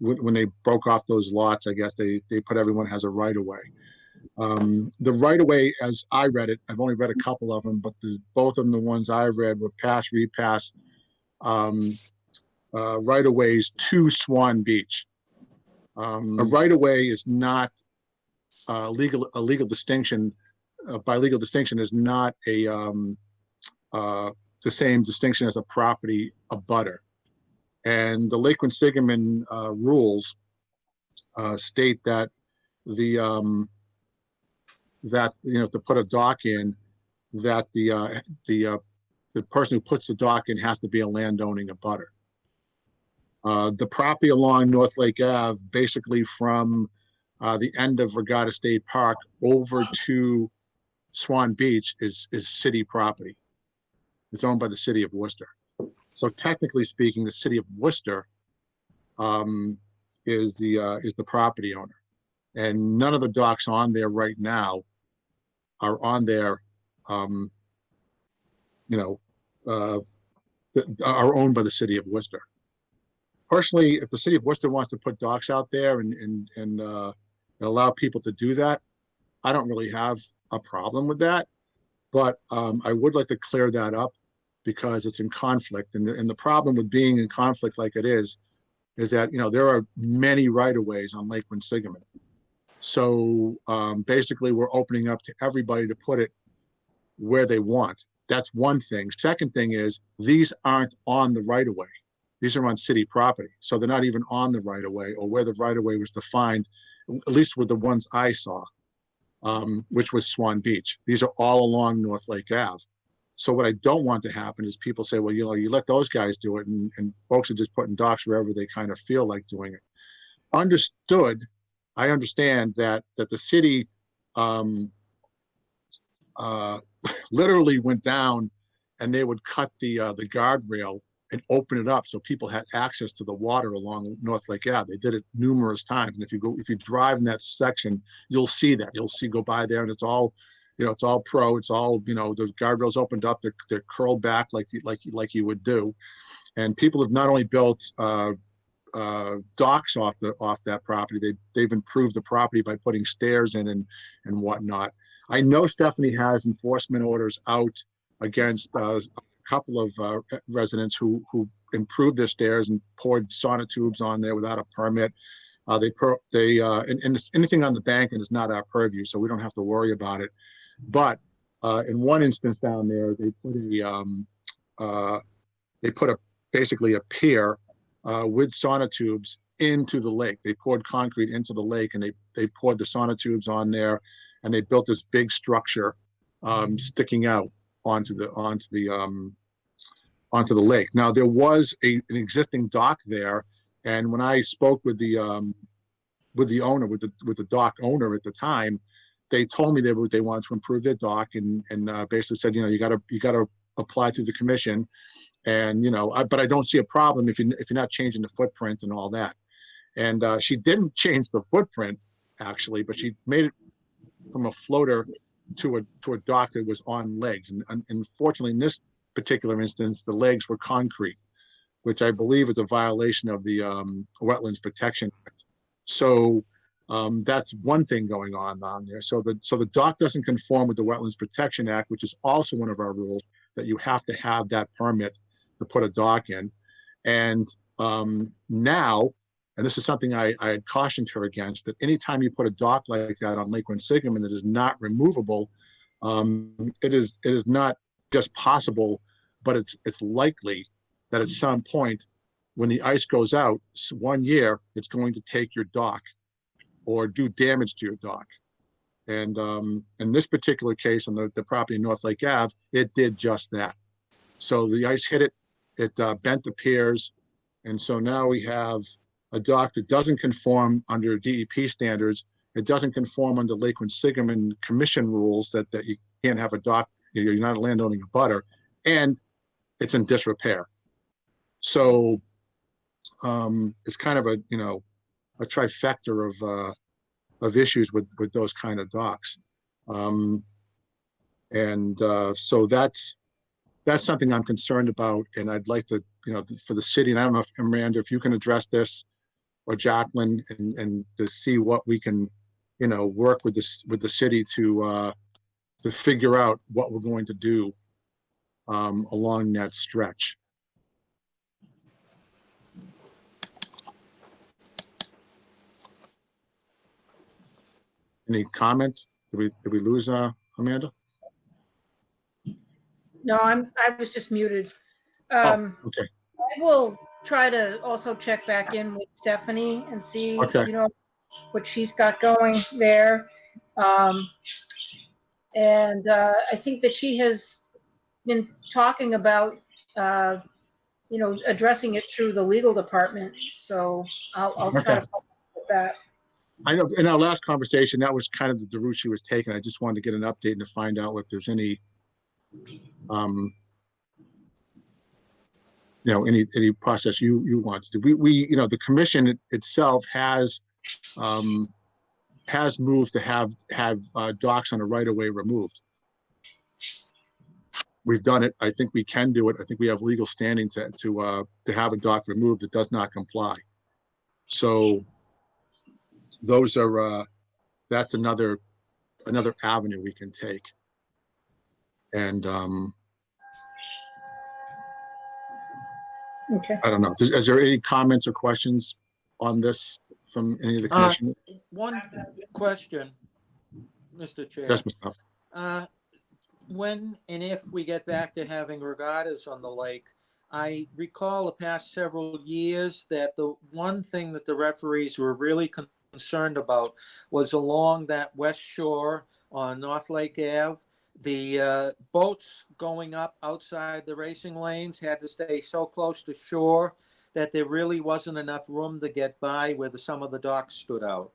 when they broke off those lots, I guess they put everyone has a right of way. The right of way, as I read it, I've only read a couple of them, but both of them, the ones I read, were pass repass right of ways to Swan Beach. A right of way is not a legal distinction. By legal distinction, is not the same distinction as a property abutter. And the Lake Quinsigamond rules state that that, you know, to put a dock in, that the person who puts the dock in has to be a landowning abutter. The property along North Lake Ave, basically from the end of Regatta State Park over to Swan Beach, is city property. It's owned by the city of Worcester. So technically speaking, the city of Worcester is the property owner, and none of the docks on there right now are on there, you know, are owned by the city of Worcester. Personally, if the city of Worcester wants to put docks out there and allow people to do that, I don't really have a problem with that. But I would like to clear that up, because it's in conflict. And the problem with being in conflict like it is that, you know, there are many right-of-ways on Lake Quinsigamond. So basically, we're opening up to everybody to put it where they want. That's one thing. Second thing is, these aren't on the right-of-way. These are on city property. So they're not even on the right-of-way, or where the right-of-way was defined, at least with the ones I saw, which was Swan Beach. These are all along North Lake Ave. So what I don't want to happen is people say, well, you know, you let those guys do it, and folks are just putting docks wherever they kind of feel like doing it. Understood. I understand that the city literally went down, and they would cut the guardrail and open it up so people had access to the water along North Lake Ave. They did it numerous times, and if you drive in that section, you'll see that. You'll go by there, and it's all, you know, it's all pro. It's all, you know, the guardrails opened up. They're curled back like you would do, and people have not only built docks off that property. They've improved the property by putting stairs in and whatnot. I know Stephanie has enforcement orders out against a couple of residents who improved their stairs and poured sonotubes on there without a permit. And anything on the bank is not our purview, so we don't have to worry about it. But in one instance down there, they put basically a pier with sonotubes into the lake. They poured concrete into the lake, and they poured the sonotubes on there, and they built this big structure sticking out. onto the lake. Now, there was an existing dock there, and when I spoke with the owner, with the dock owner at the time, they told me they wanted to improve their dock, and basically said, you got to apply through the commission, and but I don't see a problem if you're not changing the footprint and all that. And she didn't change the footprint actually, but she made it from a floater to a dock that was on legs, and unfortunately in this particular instance, the legs were concrete, which I believe is a violation of the Wetlands Protection Act. So that's one thing going on there. So the dock doesn't conform with the Wetlands Protection Act, which is also one of our rules, that you have to have that permit to put a dock in. And now, and this is something I had cautioned her against, that anytime you put a dock like that on Lake Quinsigamond that is not removable, it is not just possible, but it's likely that at some point when the ice goes out, 1 year, it's going to take your dock or do damage to your dock. And in this particular case, on the property in North Lake Ave, it did just that. So the ice hit it, it bent the piers, and so now we have a dock that doesn't conform under DEP standards. It doesn't conform under Lake Quinsigamond Commission rules that you can't have a dock, you're not a landowning abutter, and it's in disrepair. So it's kind of a trifecta of issues with those kind of docks. So that's something I'm concerned about, and I'd like to, for the city, and I don't know if Amanda, if you can address this, or Jacqueline, and to see what we can, work with the city to figure out what we're going to do along that stretch. Any comments? Did we lose Amanda? No, I was just muted. Okay. I will try to also check back in with Stephanie and see, Okay. what she's got going there. And I think that she has been talking about, addressing it through the legal department. So I'll try to follow up with that. I know in our last conversation, that was kind of the route she was taking. I just wanted to get an update and to find out if there's any, any process you want to do. We the commission itself has moved to have docks on a right-of-way removed. We've done it. I think we can do it. I think we have legal standing to have a dock removed that does not comply. So those are that's another avenue we can take. And okay. I don't know. Is there any comments or questions on this from any of the commission? One question, Mr. Chair. Yes, Mr. House. When and if we get back to having regattas on the lake, I recall the past several years that the one thing that the referees were really concerned about was along that west shore on North Lake Ave. The boats going up outside the racing lanes had to stay so close to shore that there really wasn't enough room to get by where some of the docks stood out.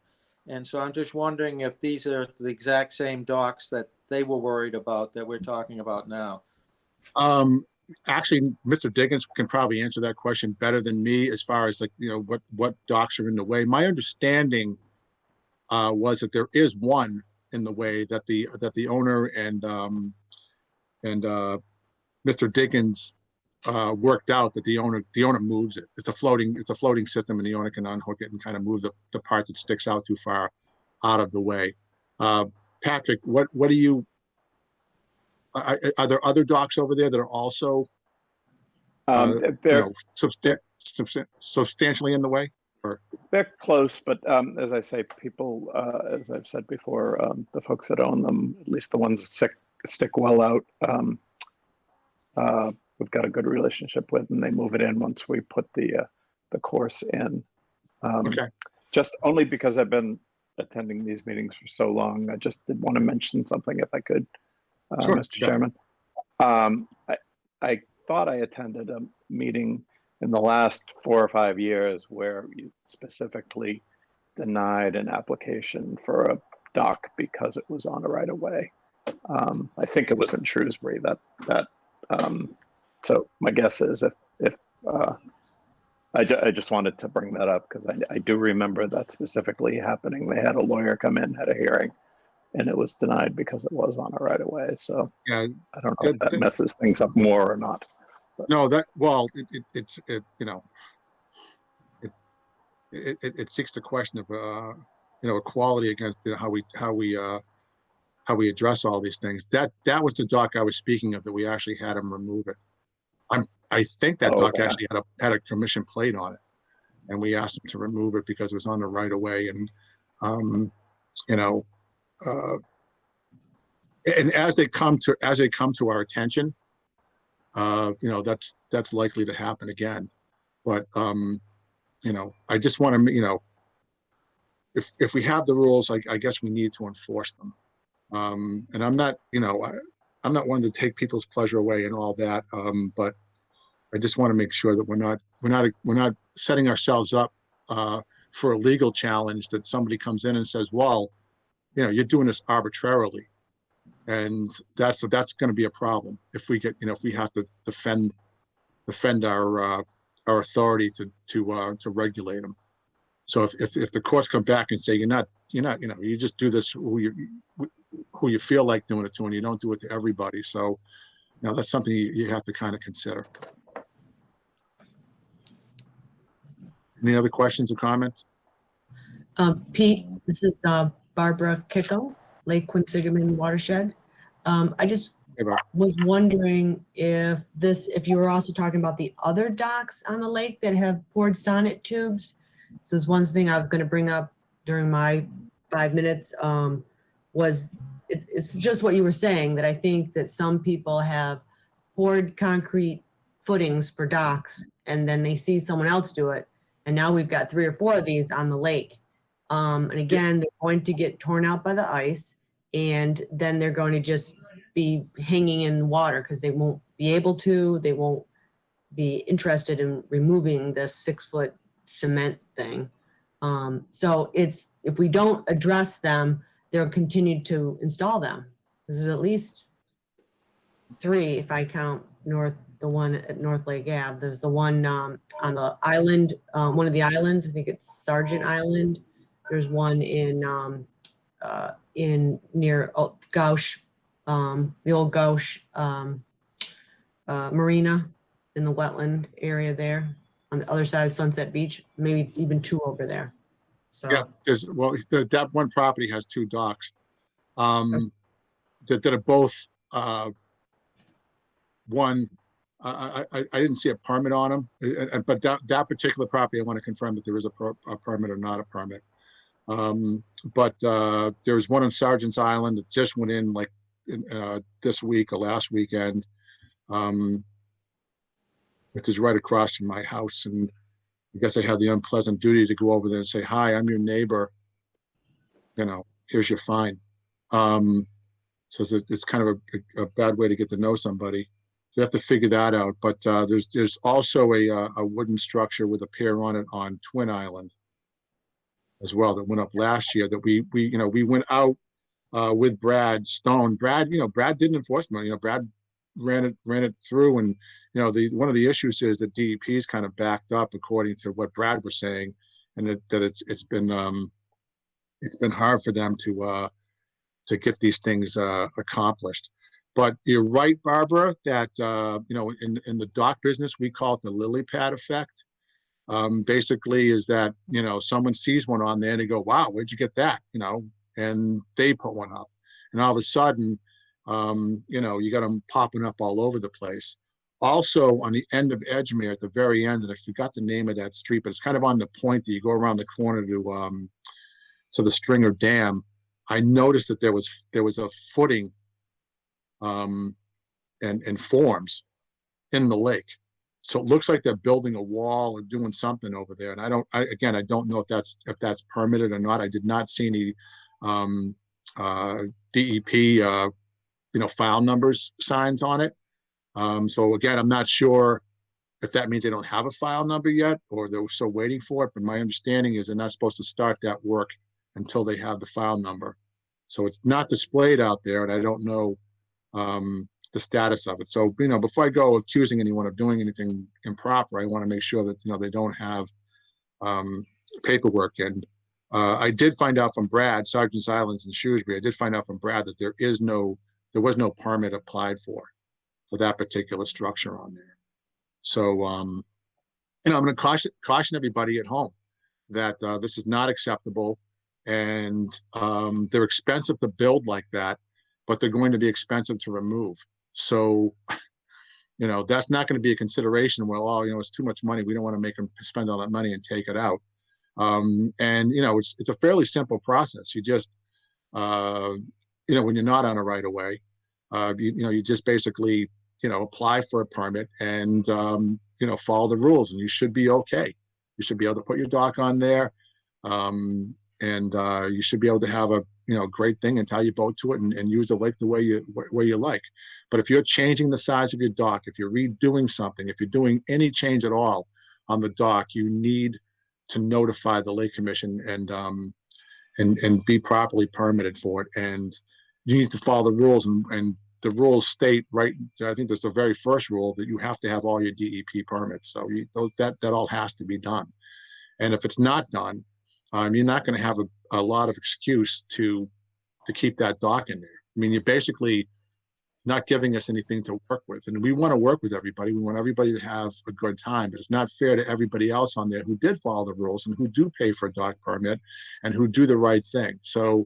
And so I'm just wondering if these are the exact same docks that they were worried about that we're talking about now. Actually, Mr. Diggins can probably answer that question better than me as far as what docks are in the way. My understanding was that there is one in the way that the owner and Mr. Diggins worked out, that the owner moves it. It's a floating system, and the owner can unhook it and kind of move the part that sticks out too far out of the way. Patrick, what do you? Are there other docks over there that are also substantially in the way? Or? They're close, but as I say, people, as I've said before, the folks that own them, at least the ones that stick well out, we've got a good relationship with, and they move it in once we put the course in. Okay. Just only because I've been attending these meetings for so long, I just did want to mention something if I could, Sure. Mr. Chairman. I thought I attended a meeting in the last 4 or 5 years where you specifically denied an application for a dock because it was on a right of way. I think it was in Shrewsbury so my guess is if I just wanted to bring that up because I do remember that specifically happening. They had a lawyer come in, had a hearing, and it was denied because it was on a right of way. So Yeah, I don't know if that messes things up more or not. But. no, it's you know, it seeks the question of equality against how we address all these things. That was the dock I was speaking of that we actually had him remove it. I think that dock actually had a commission plate on it, and we asked him to remove it because it was on the right of way. And and as they come to our attention, that's likely to happen again. But I just want to, if we have the rules, I guess we need to enforce them. And I'm not one to take people's pleasure away and all that. But I just want to make sure that we're not setting ourselves up for a legal challenge that somebody comes in and says, well, you're doing this arbitrarily. And that's going to be a problem if we have to defend our authority to regulate them. So if the courts come back and say you just do this who you feel like doing it to, and you don't do it to everybody. So that's something you have to kind of consider. Any other questions or comments? Pete, this is Barbara Kicko, Lake Quinsigamond Watershed. I just was wondering if you were also talking about the other docks on the lake that have poured sonnet tubes. This is one thing I was going to bring up during my 5 minutes. It's just what you were saying, that I think that some people have poured concrete footings for docks and then they see someone else do it. And now we've got 3 or 4 of these on the lake. And again, they're going to get torn out by the ice, and then they're going to just be hanging in the water because they won't be able to, they won't be interested in removing this 6-foot cement thing. So if we don't address them, they'll continue to install them. There's at least 3, if I count the one at North Lake Ave. There's the one on the island, one of the islands. I think it's Sargent Island. There's one in near Gauche, the old Gauche Marina in the wetland area there on the other side of Sunset Beach. Maybe even 2 over there. So yeah, that one property has 2 docks that are both one. I didn't see a permit on them, but that particular property, I want to confirm that there is a permit or not a permit. But there's one on Sargent's Island that just went in this week or last weekend, which is right across from my house. And I guess I had the unpleasant duty to go over there and say, hi, I'm your neighbor. Here's your fine. So it's kind of a bad way to get to know somebody. You have to figure that out. But there's also a wooden structure with a pier on it on Twin Island as well that went up last year that we went out with Brad Stone. Brad did enforcement. Brad ran it through, and one of the issues is that DEP is kind of backed up according to what Brad was saying, and that it's been hard for them to get these things accomplished. But you're right, Barbara, that in the dock business we call it the lily pad effect. Basically is that someone sees one on there and they go, wow, where'd you get that? And they put one up, and all of a sudden you got them popping up all over the place. Also on the end of Edgemere at the very end, and I forgot the name of that street, but it's kind of on the point that you go around the corner to the Stringer Dam. I noticed that there was a footing and forms in the lake. So it looks like they're building a wall or doing something over there. And I don't know if that's permitted or not. I did not see any DEP file numbers signs on it. So again, I'm not sure if that means they don't have a file number yet, or they're still waiting for it, but my understanding is they're not supposed to start that work until they have the file number. So it's not displayed out there, and I don't know the status of it. So, before I go accusing anyone of doing anything improper, I want to make sure that, they don't have paperwork. And I did find out from Brad, Sergeant's Islands in Shrewsbury, I did find out from Brad that there was no permit applied for that particular structure on there. So, I'm going to caution everybody at home that this is not acceptable, and they're expensive to build like that, but they're going to be expensive to remove. So, that's not going to be a consideration. Well, oh, it's too much money. We don't want to make them spend all that money and take it out. And it's a fairly simple process. You just, when you're not on a right of way, you just basically, apply for a permit and, follow the rules, and you should be okay. You should be able to put your dock on there. And you should be able to have a, great thing and tie your boat to it and use the lake the way you like. But if you're changing the size of your dock, if you're redoing something, if you're doing any change at all on the dock, you need to notify the Lake Commission and be properly permitted for it. And you need to follow the rules, and the rules state, right, I think that's the very first rule, that you have to have all your DEP permits. So that all has to be done. And if it's not done, you're not going to have a lot of excuse to keep that dock in there. I mean, you're basically not giving us anything to work with. And we want to work with everybody. We want everybody to have a good time, but it's not fair to everybody else on there who did follow the rules and who do pay for a dock permit and who do the right thing. So,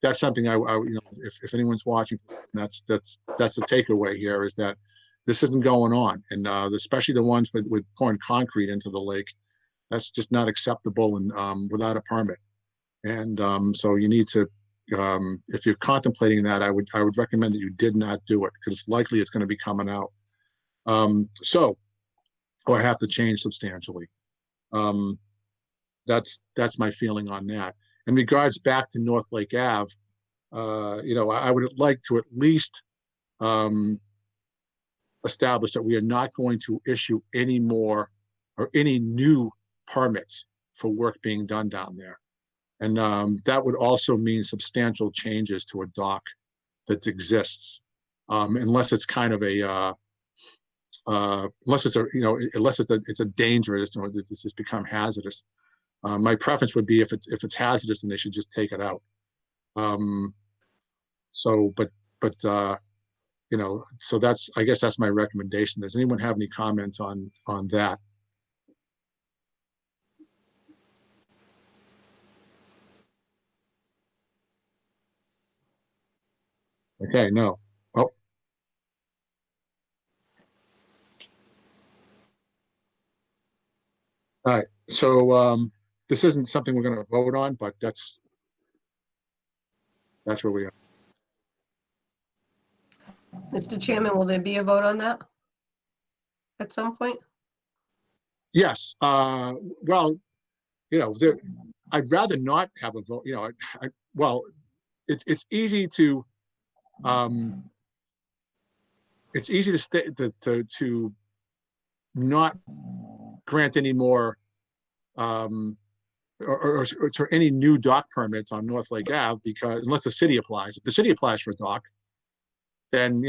that's something if anyone's watching, that's the takeaway here, is that this isn't going on. And especially the ones with pouring concrete into the lake, that's just not acceptable, and without a permit. And so you need to, if you're contemplating that, I would recommend that you did not do it, because likely it's going to be coming out. Or have to change substantially. That's my feeling on that. In regards back to North Lake Ave, I would like to at least establish that we are not going to issue any more or any new permits for work being done down there. And that would also mean substantial changes to a dock that exists, unless it's kind of a, unless it's a dangerous, it's just become hazardous. My preference would be if it's hazardous, then they should just take it out. So I guess that's my recommendation. Does anyone have any comments on that? Okay, no. Oh. All right, so this isn't something we're going to vote on, but that's where we are. Mr. Chairman, will there be a vote on that at some point? Yes. Well, I'd rather not have a vote. It's easy to to not grant any more or any new dock permits on North Lake Ave, because unless the city applies. If the city applies for a dock, then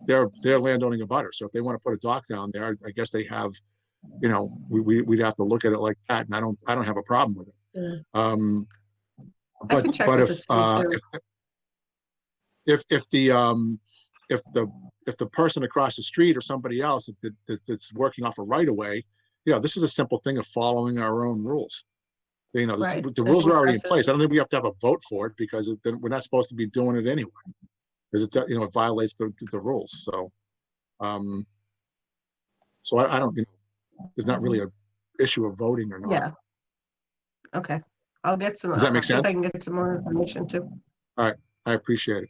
they're landowning a butter. So if they want to put a dock down there, I guess they have, we'd have to look at it like that, and I don't have a problem with it. Yeah. I can check with the city too. If the person across the street or somebody else that's working off a right of way, this is a simple thing of following our own rules. Right. The rules are already in place. I don't think we have to have a vote for it, because we're not supposed to be doing it anyway, because it violates the rules. So, I don't. There's not really a issue of voting or not. Yeah. Okay. I'll get some. Does that make see if sense? I can get some more information too. All right. I appreciate it.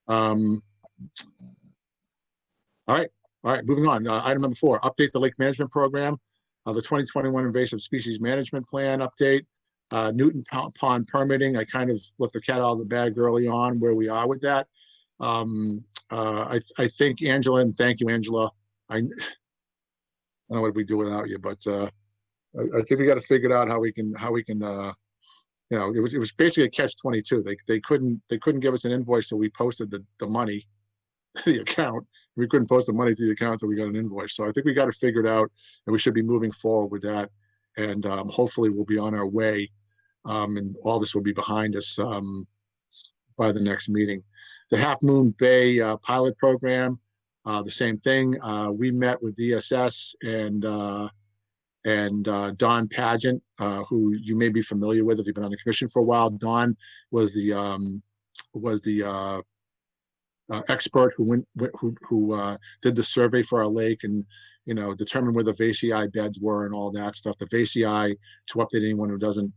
All right. Moving on. Item number 4, update the lake management program. The 2021 invasive species management plan update. Newton Pond permitting. I kind of let the cat out of the bag early on where we are with that. I think Angela, and thank you, Angela. I don't know what we do without you, but I think we got to figure out how we can you know, it was basically a catch-22. They couldn't give us an invoice, so we posted the money to the account. We couldn't post the money to the account until we got an invoice. So I think we got to figure it out, and we should be moving forward with that. And hopefully we'll be on our way, and all this will be behind us by the next meeting. The Half Moon Bay pilot program, the same thing. We met with DSS and Don Pageant, who you may be familiar with if you've been on the commission for a while. Don was the expert who did the survey for our lake and, you know, determined where the VCI beds were and all that stuff. The VCI, to update anyone who doesn't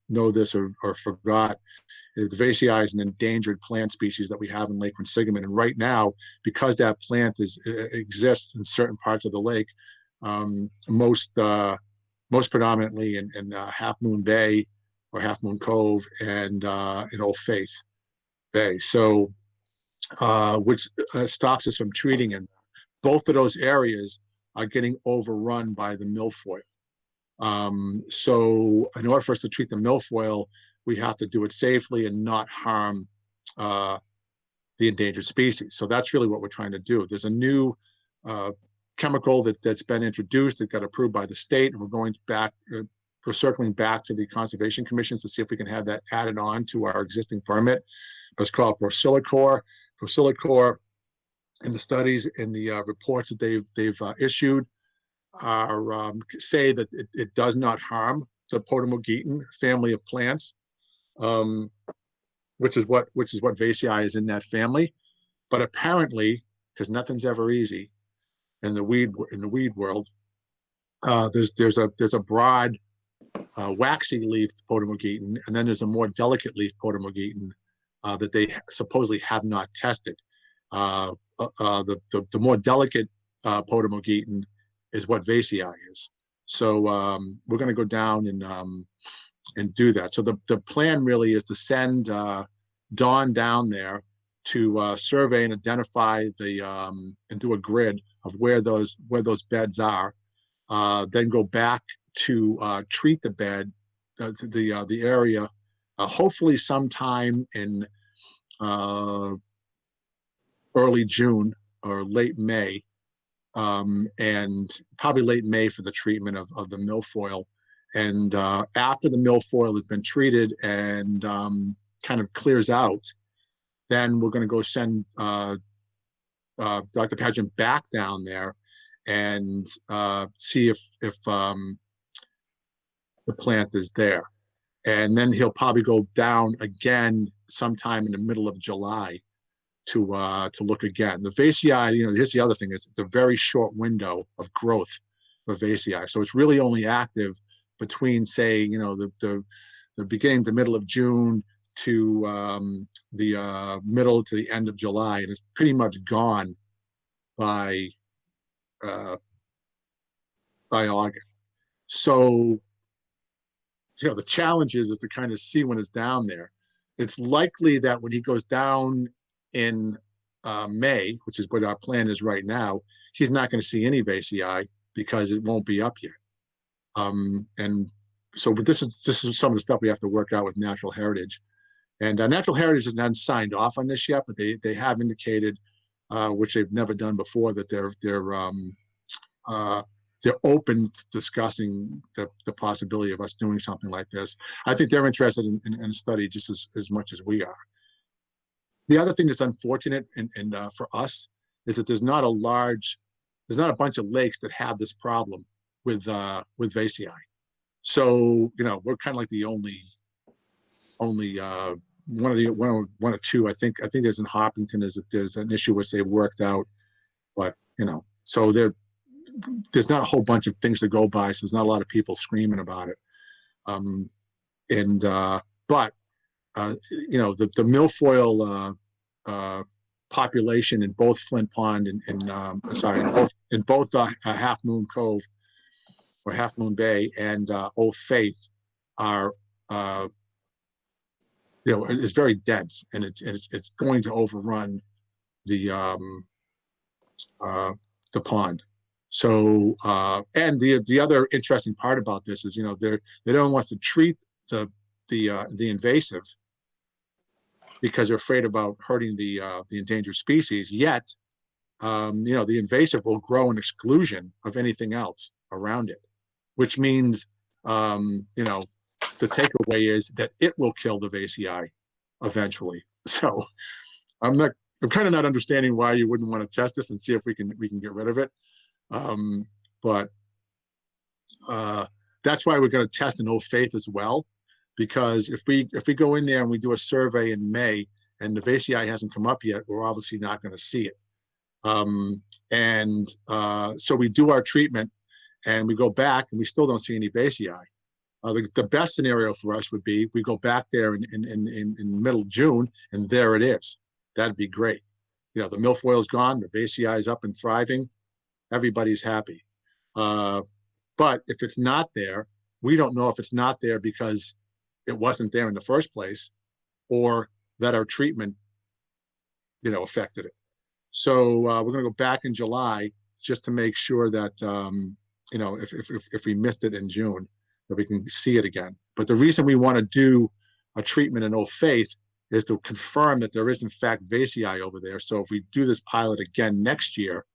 know this or forgot, the VCI is an endangered plant species that we have in Lake Quinsigamond. And right now, because that plant exists in certain parts of the lake, most predominantly in Half Moon Bay or Half Moon Cove and in Old Faith Bay. So, which stops us from treating it. Both of those areas are getting overrun by the milfoil. So in order for us to treat the milfoil, we have to do it safely and not harm the endangered species. So that's really what we're trying to do. There's a new chemical that's been introduced that got approved by the state, and we're going back, we're circling back to the Conservation Commission to see if we can have that added on to our existing permit. It's called Procyllicor. Procyllicor, in the studies, in the reports that they've issued, are say that it does not harm the Potamogeton family of plants, which is what Vacei is in that family. But apparently, because nothing's ever easy in the weed world, there's a broad waxy leafed Potamogeton, and then there's a more delicate leafed Potamogeton that they supposedly have not tested. The more delicate Potamogeton is what Vacei is. So we're going to go down and do that. So the plan really is to send Dawn down there to survey and identify and do a grid of where those beds are. Then go back to treat the bed, the area, hopefully sometime in early June or late May, and probably late May for the treatment of the milfoil. And after the milfoil has been treated and kind of clears out, then we're going to go send Dr. Pageant back down there and see if the plant is there. And then he'll probably go down again sometime in the middle of July to look again. The Vacei, you know, here's the other thing, is it's a very short window of growth for Vacei. So it's really only active between, say, you know, the beginning to middle of June to the middle to the end of July, and it's pretty much gone by August. So, you know, the challenge is to kind of see when it's down there. It's likely that when he goes down in May, which is what our plan is right now, he's not going to see any Vacei because it won't be up yet. And so, but this is some of the stuff we have to work out with Natural Heritage. And Natural Heritage hasn't signed off on this yet, but they have indicated, which they've never done before, that they're open to discussing the possibility of us doing something like this. I think they're interested in a study just as much as we are. The other thing that's unfortunate and for us is that there's not a bunch of lakes that have this problem with Vacei. So, you know, we're kind of like the only one or two. I think there's in Hopkinton there's an issue which they worked out, but you know, so there's not a whole bunch of things to go by, so there's not a lot of people screaming about it. But you know, the milfoil population in both Flint Pond and in both Half Moon Cove or Half Moon Bay and Old Faith are it's very dense, and it's going to overrun the pond. So and the other interesting part about this is, they don't want to treat the invasive because they're afraid about hurting the endangered species. Yet, the invasive will grow an exclusion of anything else around it, which means, the takeaway is that it will kill the vasei eventually. So I'm kind of not understanding why you wouldn't want to test this and see if we can get rid of it. But that's why we're going to test an Old Faith as well, because if we go in there and we do a survey in May and the vasei hasn't come up yet, we're obviously not going to see it. So we do our treatment and we go back and we still don't see any vasei. The best scenario for us would be we go back there in middle June and there it is. That'd be great. The milfoil's gone, the vasei is up and thriving, everybody's happy. But if it's not there, we don't know if it's not there because it wasn't there in the first place, or that our treatment, affected it. So we're going to go back in July just to make sure that, if we missed it in June, that we can see it again. But the reason we want to do a treatment in Old Faith is to confirm that there is in fact vasei over there. So if we do this pilot again next year,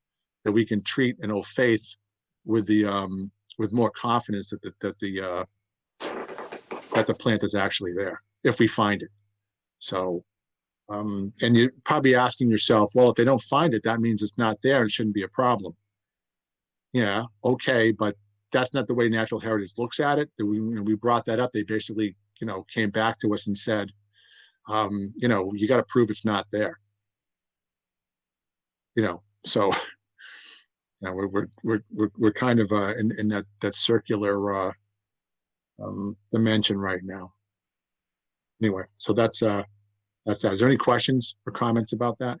that we can treat an Old Faith with more confidence that the plant is actually there if we find it. So, and you're probably asking yourself, well, if they don't find it, that means it's not there and it shouldn't be a problem. Yeah, okay, but that's not the way Natural Heritage looks at it. We brought that up. They basically, came back to us and said, you got to prove it's not there. So, we're kind of in that circular dimension right now. Anyway, so that's that. Is there any questions or comments about that?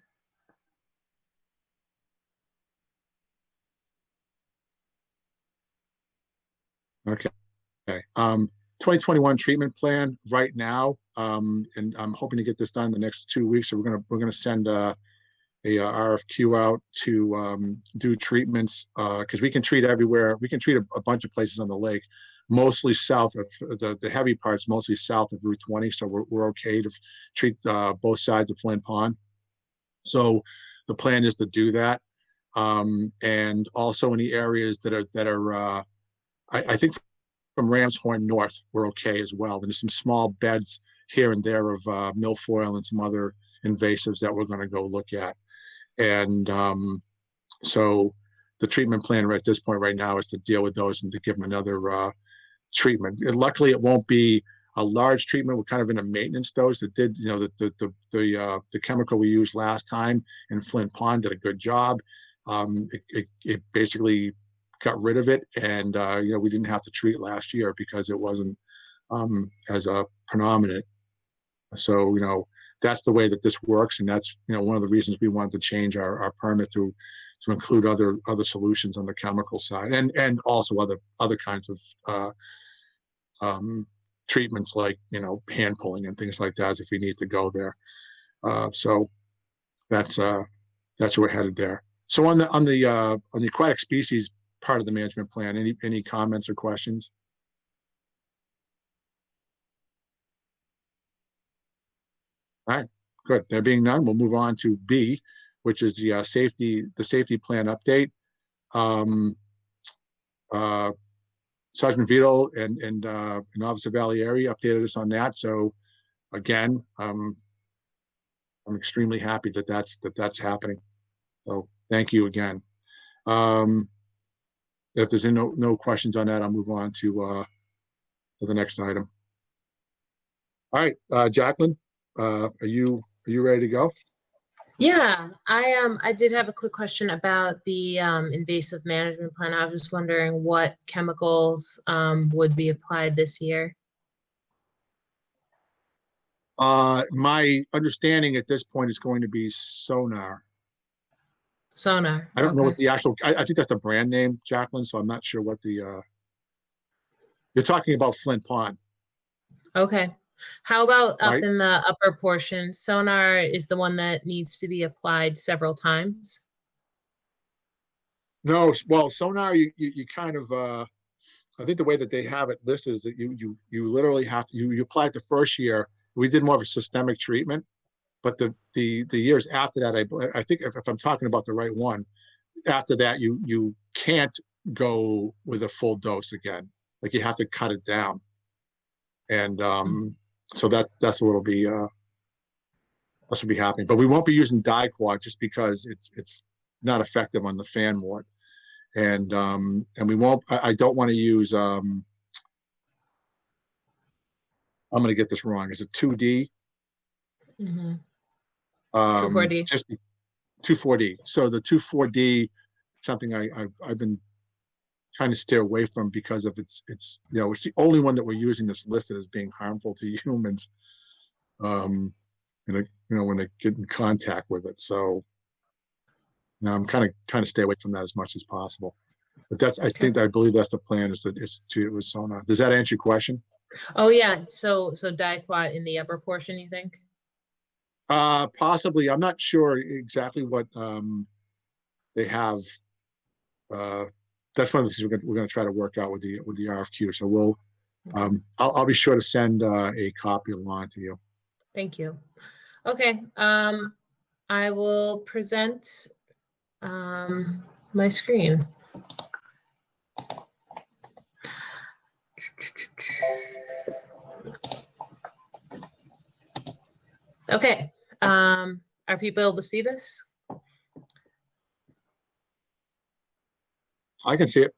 Okay. 2021 treatment plan right now, and I'm hoping to get this done in the next 2 weeks. So we're gonna send a RFQ out to do treatments because we can treat everywhere. We can treat a bunch of places on the lake, mostly south of the heavy parts, mostly south of Route 20. So we're okay to treat both sides of Flint Pond. So the plan is to do that, and also in the areas that are I think from Ram's Horn north, we're okay as well. There's some small beds here and there of milfoil and some other invasives that we're going to go look at. And so the treatment plan right at this point right now is to deal with those and to give them another treatment. And luckily, it won't be a large treatment. We're kind of in a maintenance dose. It did, the chemical we used last time in Flint Pond did a good job. It basically got rid of it, and we didn't have to treat last year because it wasn't as a predominant. So that's the way that this works, and that's one of the reasons we wanted to change our permit to include other solutions on the chemical side, and also other kinds of treatments like hand pulling and things like that if we need to go there. So that's where we're headed there. So on the aquatic species part of the management plan, any comments or questions? All right, good. There being none, we'll move on to B, which is the safety plan update. Sergeant Vito and Officer Valieri updated us on that. So again, I'm extremely happy that that's happening. So thank you again. If there's no questions on that, I'll move on to the next item. All right, Jacqueline, are you ready to go? Yeah, I did have a quick question about the invasive management plan. I was just wondering what chemicals would be applied this year. My understanding at this point is going to be sonar. Sonar. I don't know what the actual, I think that's the brand name, Jacqueline, so I'm not sure what the, you're talking about Flint Pond. Okay. How about up Right. in the upper portion? Sonar is the one that needs to be applied several times. No, well, sonar, you kind of, I think the way that they have it listed is that you literally have to, you apply it the first year. We did more of a systemic treatment, but the years after that, I think if I'm talking about the right one, after that, you can't go with a full dose again. Like you have to cut it down. And so that's what will be happening. But we won't be using diquat just because it's not effective on the fan wart. And we won't, I don't want to use I'm gonna get this wrong. Is it 2D? Mm-hmm. 2,4-D. Just 2,4-D. So the 2,4-D, something I've been trying to steer away from because of it's it's the only one that we're using that's listed as being harmful to humans. And when they get in contact with it. So I'm kind of stay away from that as much as possible. But that's I believe that's the plan is to use sonar. Does that answer your question? Oh yeah. So diquat in the upper portion, you think? Possibly. I'm not sure exactly what they have. That's one of the things we're going to try to work out with the RFQ. So we'll I'll be sure to send a copy along to you. Thank you. Okay. I will present my screen. Okay. Are people able to see this? I can see it.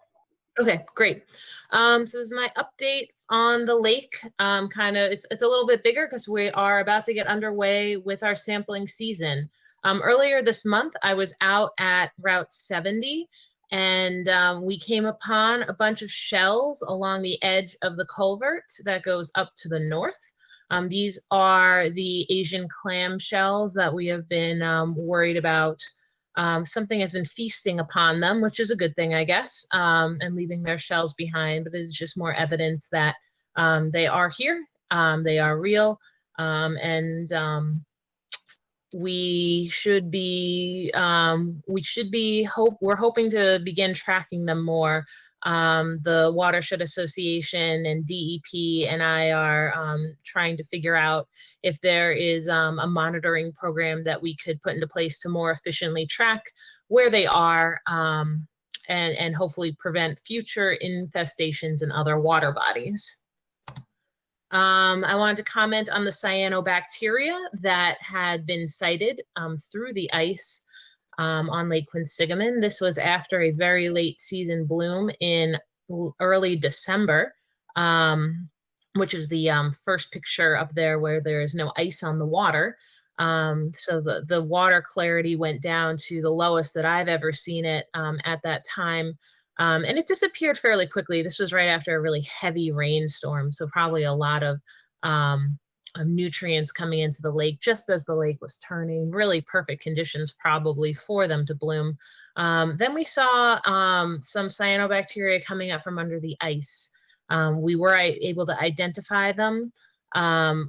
Okay, great. So this is my update on the lake. It's a little bit bigger because we are about to get underway with our sampling season. Earlier this month, I was out at Route 70 and we came upon a bunch of shells along the edge of the culvert that goes up to the north. These are the Asian clam shells that we have been worried about. Something has been feasting upon them, which is a good thing, I guess, and leaving their shells behind. But it's just more evidence that they are here, they are real, and we're hoping to begin tracking them more. The Watershed Association and DEP and I are trying to figure out if there is a monitoring program that we could put into place to more efficiently track where they are and hopefully prevent future infestations in other water bodies. I wanted to comment on the cyanobacteria that had been cited through the ice on Lake Quinsigamond. This was after a very late season bloom in early December, which is the first picture up there where there is no ice on the water. So the water clarity went down to the lowest that I've ever seen it at that time. And it disappeared fairly quickly. This was right after a really heavy rainstorm. So probably a lot of nutrients coming into the lake just as the lake was turning. Really perfect conditions probably for them to bloom. Then we saw some cyanobacteria coming up from under the ice. We were able to identify them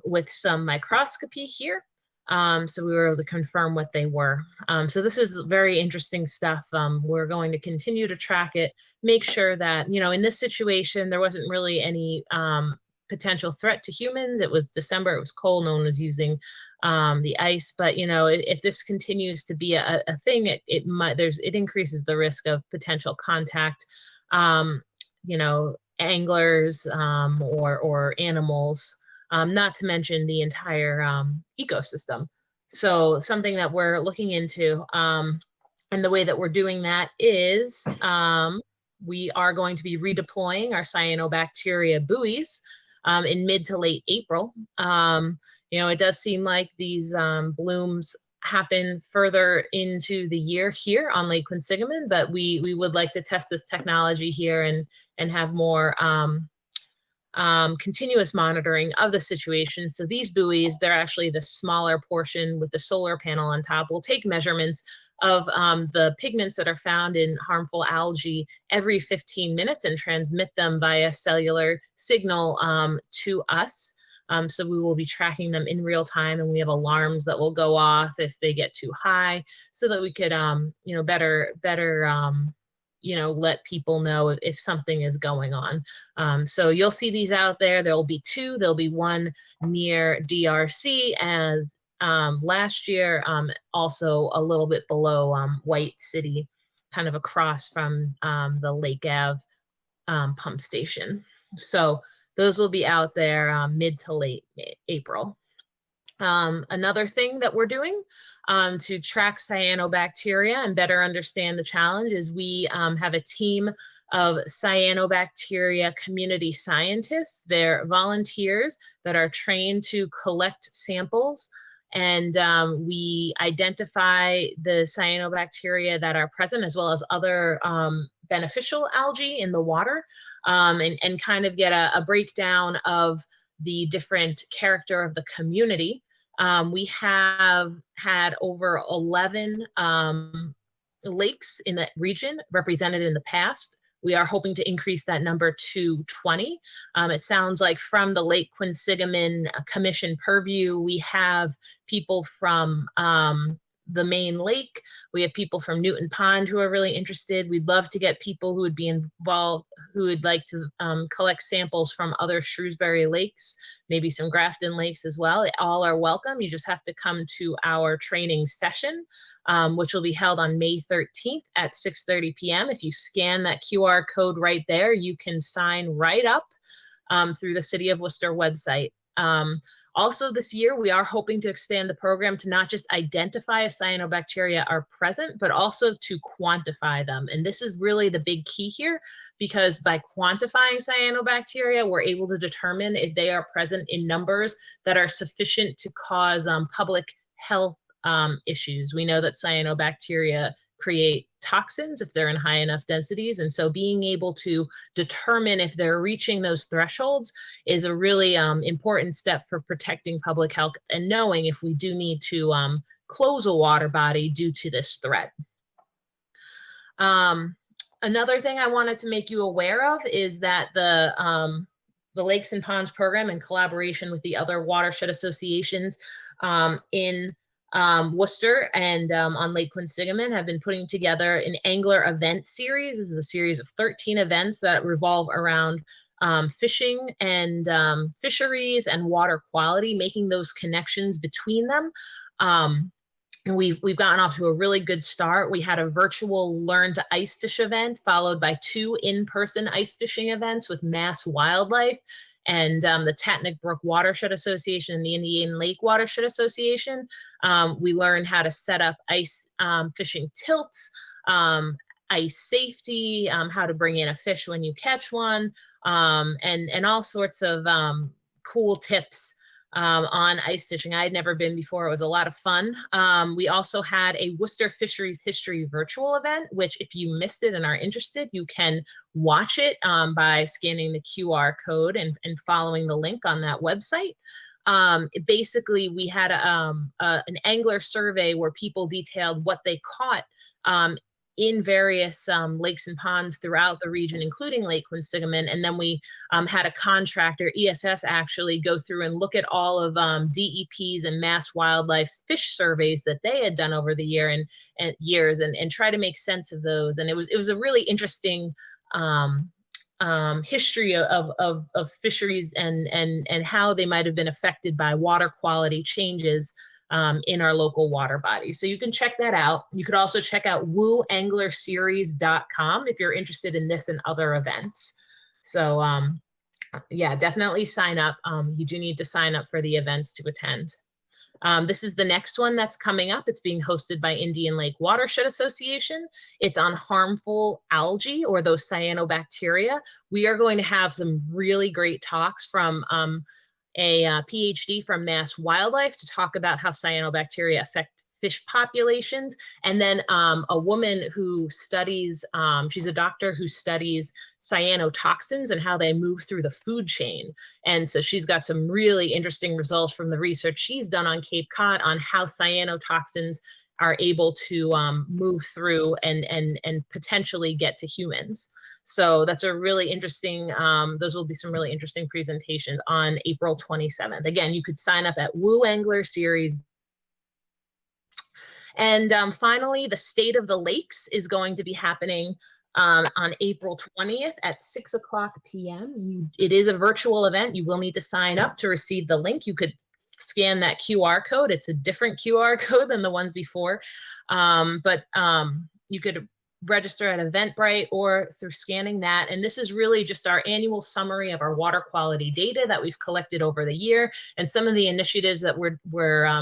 with some microscopy here. So we were able to confirm what they were. So this is very interesting stuff. We're going to continue to track it, make sure that, in this situation, there wasn't really any potential threat to humans. It was December, it was cold, no one was using the ice. But, if this continues to be a thing, it increases the risk of potential contact, anglers or animals. Not to mention the entire ecosystem. So something that we're looking into, and the way that we're doing that is we are going to be redeploying our cyanobacteria buoys in mid to late April. It does seem like these blooms happen further into the year here on Lake Quinsigamond, but we would like to test this technology here and have more continuous monitoring of the situation. So these buoys, they're actually the smaller portion with the solar panel on top. We'll take measurements of the pigments that are found in harmful algae every 15 minutes and transmit them via cellular signal to us. So we will be tracking them in real time, and we have alarms that will go off if they get too high, so that we could, better, let people know if something is going on. So you'll see these out there. There'll be two. There'll be one near DRC as last year, also a little bit below White City, kind of across from the Lake Ave pump station. So those will be out there mid to late April. Another thing that we're doing to track cyanobacteria and better understand the challenge is we have a team of cyanobacteria community scientists. They're volunteers that are trained to collect samples, and we identify the cyanobacteria that are present, as well as other beneficial algae in the water, and kind of get a breakdown of the different character of the community. We have had over 11 lakes in the region represented in the past. We are hoping to increase that number to 20. It sounds like from the Lake Quinsigamond Commission purview, we have people from the main lake. We have people from Newton Pond who are really interested. We'd love to get people who would be involved, who would like to collect samples from other Shrewsbury lakes, maybe some Grafton lakes as well. All are welcome. You just have to come to our training session, which will be held on May 13th at 6:30 p.m. If you scan that QR code right there, you can sign right up through the City of Worcester website. Also this year, we are hoping to expand the program to not just identify if cyanobacteria are present, but also to quantify them. And this is really the big key here, because by quantifying cyanobacteria, we're able to determine if they are present in numbers that are sufficient to cause public health issues. We know that cyanobacteria create toxins if they're in high enough densities. And so being able to determine if they're reaching those thresholds is a really important step for protecting public health and knowing if we do need to close a water body due to this threat. Another thing I wanted to make you aware of is that the Lakes and Ponds program, in collaboration with the other watershed associations in Worcester and on Lake Quinsigamond, have been putting together an angler event series. This is a series of 13 events that revolve around fishing and fisheries and water quality, making those connections between them. And we've gotten off to a really good start. We had a virtual Learn to Ice Fish event, followed by 2 in-person ice fishing events with Mass Wildlife and the Tatnick Brook Watershed Association and the Indian Lake Watershed Association. We learned how to set up ice fishing tilts, ice safety, how to bring in a fish when you catch one, and all sorts of cool tips on ice fishing. I had never been before. It was a lot of fun. We also had a Worcester Fisheries History virtual event, which if you missed it and are interested, you can watch it by scanning the QR code and following the link on that website. Basically, we had an angler survey where people detailed what they caught in various lakes and ponds throughout the region, including Lake Quinsigamond. And then we had a contractor, ESS, actually go through and look at all of DEP's and Mass Wildlife's fish surveys that they had done over the years and try to make sense of those. And it was a really interesting history of fisheries and how they might have been affected by water quality changes in our local water bodies. So you can check that out. You could also check out wooanglerseries.com if you're interested in this and other events. So yeah, definitely sign up. You do need to sign up for the events to attend. This is the next one that's coming up. It's being hosted by Indian Lake Watershed Association. It's on harmful algae, or those cyanobacteria. We are going to have some really great talks from a PhD from Mass Wildlife to talk about how cyanobacteria affect fish populations. And then a woman who studies, she's a doctor who studies cyanotoxins and how they move through the food chain. And so she's got some really interesting results from the research she's done on Cape Cod on how cyanotoxins are able to move through and potentially get to humans. So that's a really interesting, those will be some really interesting presentations on April 27th. Again, you could sign up at Woo Angler Series. And finally, the State of the Lakes is going to be happening on April 20th at 6:00 p.m. It is a virtual event. You will need to sign up to receive the link. You could scan that QR code. It's a different QR code than the ones before, but you could register at Eventbrite or through scanning that. And this is really just our annual summary of our water quality data that we've collected over the year and some of the initiatives that we're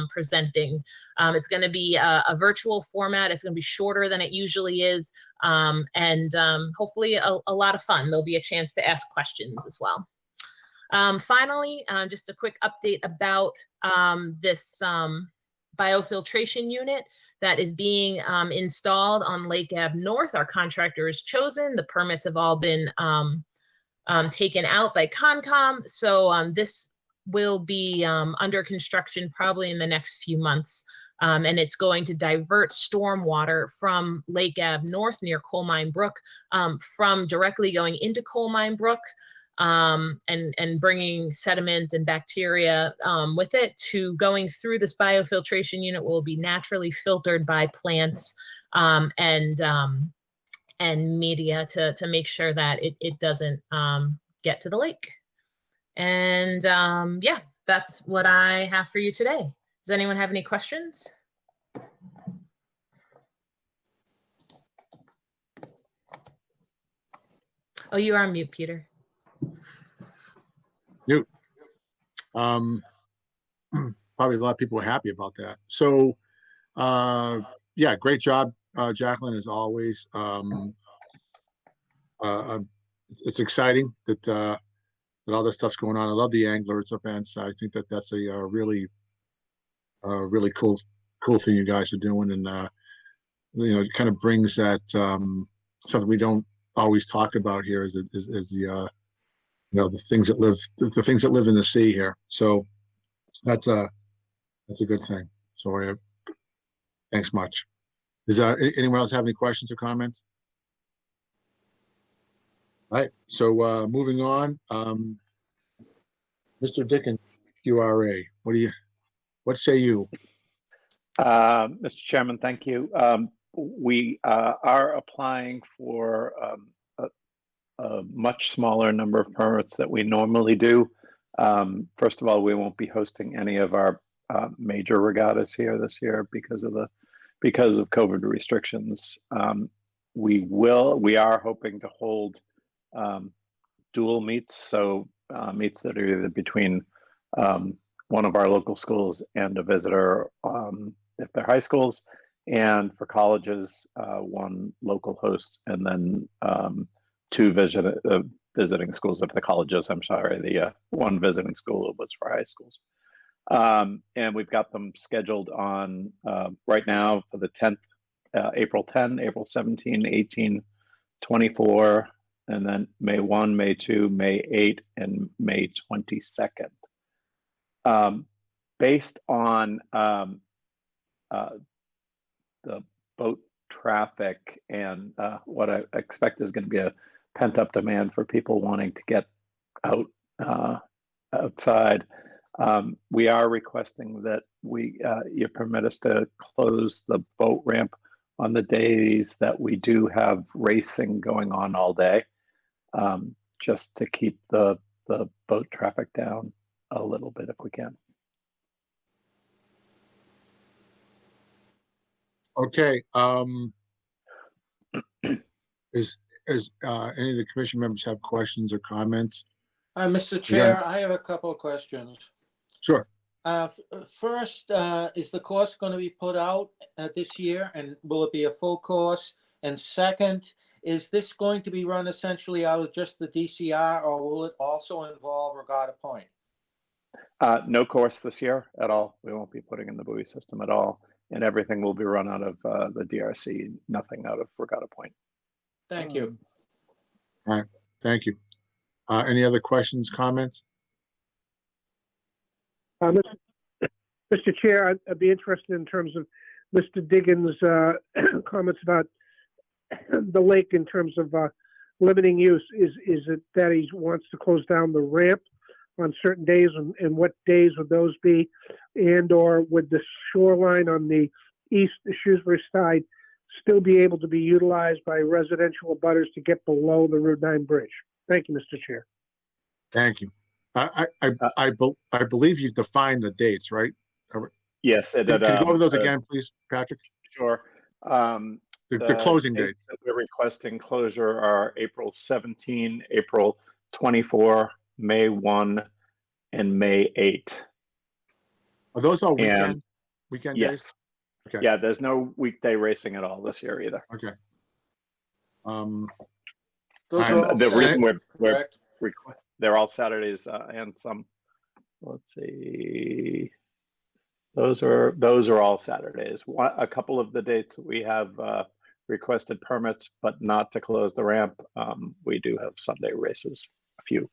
presenting. It's going to be a virtual format. It's going to be shorter than it usually is, and hopefully a lot of fun. There'll be a chance to ask questions as well. Finally, just a quick update about this biofiltration unit that is being installed on Lake Ave North. Our contractor is chosen. The permits have all been taken out by Concom. So this will be under construction probably in the next few months. And it's going to divert stormwater from Lake Ave North near Coal Mine Brook, from directly going into Coal Mine Brook and bringing sediment and bacteria with it, to going through this biofiltration unit will be naturally filtered by plants and media to make sure that it doesn't get to the lake. And yeah, that's what I have for you today. Does anyone have any questions? Oh, you are on mute, Peter. Mute. Probably a lot of people are happy about that. So, yeah, great job, Jacqueline, as always. It's exciting that all this stuff's going on. I love the anglers events. I think that that's a really cool thing you guys are doing, and you know, it kind of brings that something we don't always talk about here is the you know, the things that live in the sea here. So that's a good thing. So thanks much. Does anyone else have any questions or comments? All right. So moving on, Mr. Dickens, QRA. What say you? Mr. Chairman, thank you. We are applying for a much smaller number of permits that we normally do. First of all, we won't be hosting any of our major regattas here this year because of COVID restrictions. We are hoping to hold dual meets, so meets that are either between one of our local schools and a visitor, if they're high schools, and for colleges, one local host, and then two visiting schools of the colleges. I'm sorry, the one visiting school was for high schools. And we've got them scheduled on right now for the 10th, April 10, April 17, 18, 24, and then May 1, May 2, May 8, and May 22nd. Based on the boat traffic and what I expect is going to be a pent-up demand for people wanting to get out outside, we are requesting that you permit us to close the boat ramp on the days that we do have racing going on all day, just to keep the boat traffic down a little bit if we can. Okay. Is any of the commission members have questions or comments? Mr. Chair, I have a couple of questions. Sure. First, is the course going to be put out this year, and will it be a full course? And second, is this going to be run essentially out of just the DCR, or will it also involve Regatta Point? No course this year at all. We won't be putting in the buoy system at all, and everything will be run out of the DRC, nothing out of Regatta Point. Thank you. All right, thank you. Any other questions, comments? Mr. Chair, I'd be interested in terms of Mr. Diggins' comments about the lake in terms of limiting use. Is it that he wants to close down the ramp on certain days, and what days would those be? And or would the shoreline on the east Shrewsbury side still be able to be utilized by residential abutters to get below the Route 9 bridge? Thank you, Mr. Chair. Thank you. I believe you've defined the dates, right? Yes. Could you go over those again, please, Patrick? Sure. The closing dates that we're requesting closure are April 17, April 24, May 1, and May 8. Are those all And weekend yes. days? Okay. Yeah, there's no weekday racing at all this year either. Okay. Those are all The reason Saturdays, correct? they're all Saturdays and some. Let's see. Those are all Saturdays. A couple of the dates we have requested permits, but not to close the ramp. We do have Sunday races, a few.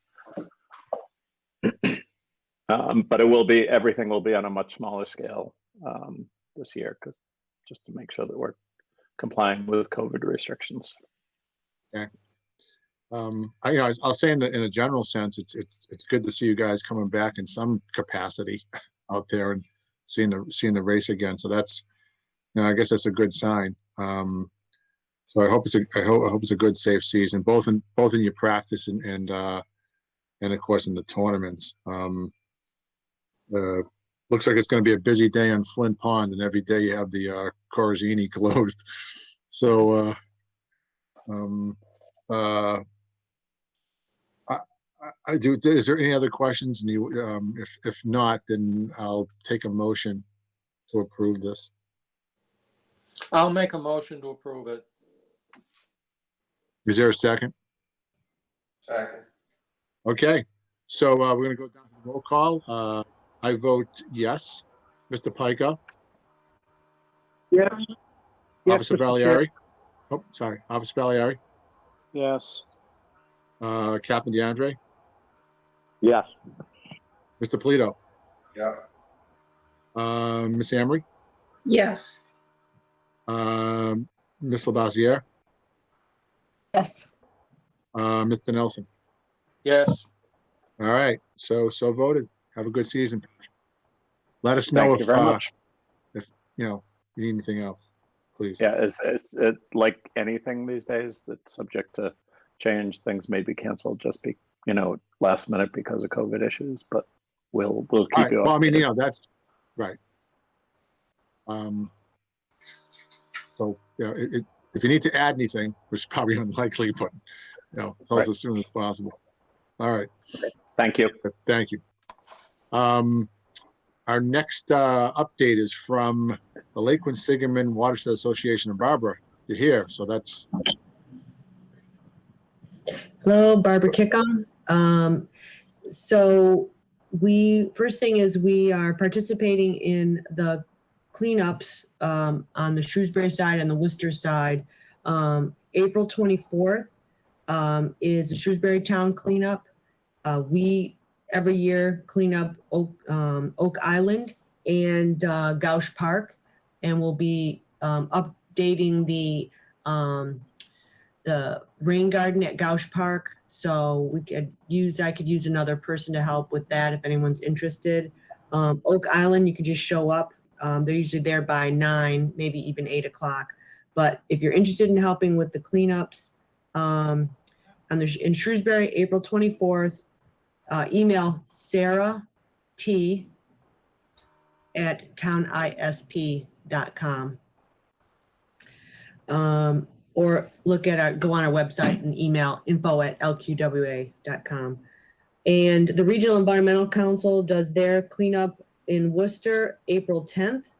But everything will be on a much smaller scale this year, because just to make sure that we're complying with COVID restrictions. Okay. I'll say in a general sense, it's good to see you guys coming back in some capacity out there and seeing the race again. So that's, I guess that's a good sign. So I hope it's a good, safe season, both in your practice and of course in the tournaments. Looks like it's going to be a busy day on Flint Pond, and every day you have the Corzini closed. So I do. Is there any other questions? And if not, then I'll take a motion to approve this. I'll make a motion to approve it. Is there a second? Second. Okay, so we're going to go down to the roll call. I vote yes. Mr. Pico? Yes. Officer Mr. Chair. Valieri? Oh, sorry. Officer Valieri? Yes. Captain DeAndre? Yes. Mr. Polito? Yeah. Miss Amory? Yes. Miss Labaziere? Yes. Mr. Nelson? Yes. All right, so voted. Have a good season. Let us know Thank you very much. if you need anything else, please. Yeah, it's like anything these days that's subject to change. Things may be canceled just last minute because of COVID issues, but we'll keep All right, you well, I mean, updated. that's right. So if you need to add anything, which is probably unlikely, but tell us as soon as possible. All right. Okay. Thank you. Thank you. Our next update is from the Lake Quinsigamond Watershed Association. And Barbara, you're here, so that's. Hello, Barbara Kickham. So first thing is we are participating in the cleanups on the Shrewsbury side and the Worcester side. April 24th is the Shrewsbury Town cleanup. We every year clean up Oak Island and Gauche Park, and we'll be updating the rain garden at Gauche Park. So I could use another person to help with that if anyone's interested. Oak Island, you can just show up. They're usually there by 9, maybe even 8 o'clock. But if you're interested in helping with the cleanups in Shrewsbury, April 24th, email Sarah T at townisp.com. Or go on our website and email info@lqwa.com. And the Regional Environmental Council does their cleanup in Worcester, April 10th.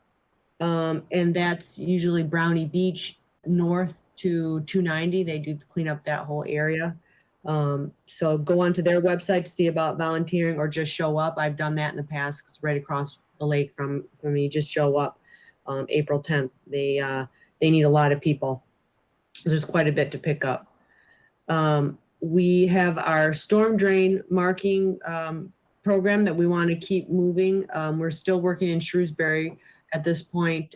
And that's usually Brownie Beach north to 290. They do clean up that whole area. So go onto their website to see about volunteering or just show up. I've done that in the past. It's right across the lake from me. Just show up. April 10th. They need a lot of people. There's quite a bit to pick up. We have our storm drain marking program that we want to keep moving. We're still working in Shrewsbury at this point.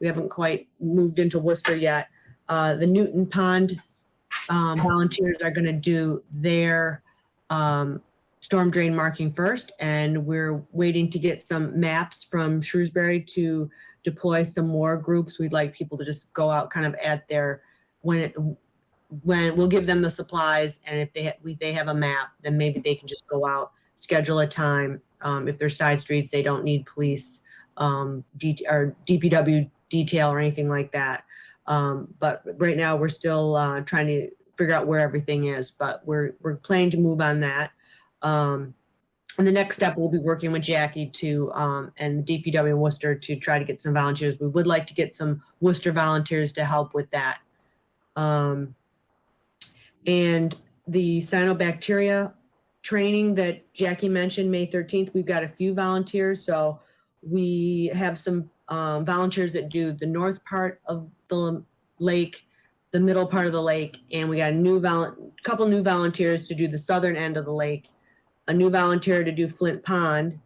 We haven't quite moved into Worcester yet. The Newton Pond volunteers are going to do their storm drain marking first, and we're waiting to get some maps from Shrewsbury to deploy some more groups. We'd like people to just go out kind of at their, when we'll give them the supplies, and if they have a map, then maybe they can just go out, schedule a time. If they're side streets, they don't need police or DPW detail or anything like that. But right now we're still trying to figure out where everything is, but we're planning to move on that. And the next step, we'll be working with Jackie to and the DPW in Worcester to try to get some volunteers. We would like to get some Worcester volunteers to help with that. And the cyanobacteria training that Jackie mentioned, May 13th, we've got a few volunteers. So we have some volunteers that do the north part of the lake, the middle part of the lake, and we got a couple new volunteers to do the southern end of the lake, a new volunteer to do Flint Pond,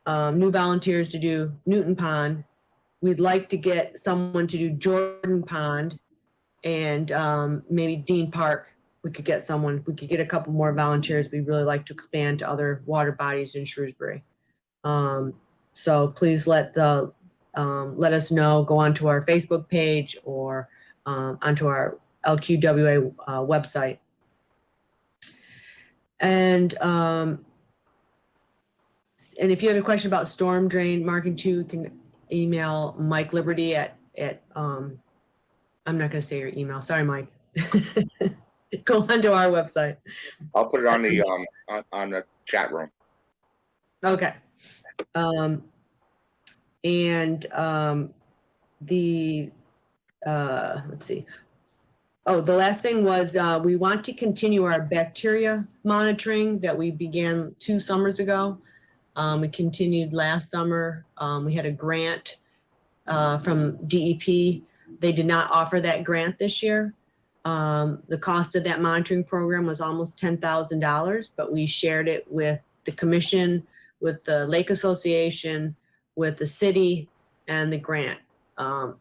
new volunteers to do Newton Pond. We'd like to get someone to do Jordan Pond and maybe Dean Park. We could get someone, if we could get a couple more volunteers, we'd really like to expand to other water bodies in Shrewsbury. So please let us know, go onto our Facebook page or onto our LQWA website. And if you have a question about storm drain marking too, you can email Mike Liberty at I'm not going to say your email. Sorry, Mike. Go onto our website. I'll put it on the chat room. Okay. Let's see. Oh, the last thing was we want to continue our bacteria monitoring that we began 2 summers ago. We continued last summer. We had a grant from DEP. They did not offer that grant this year. The cost of that monitoring program was almost $10,000, but we shared it with the commission, with the Lake Association, with the city, and the grant.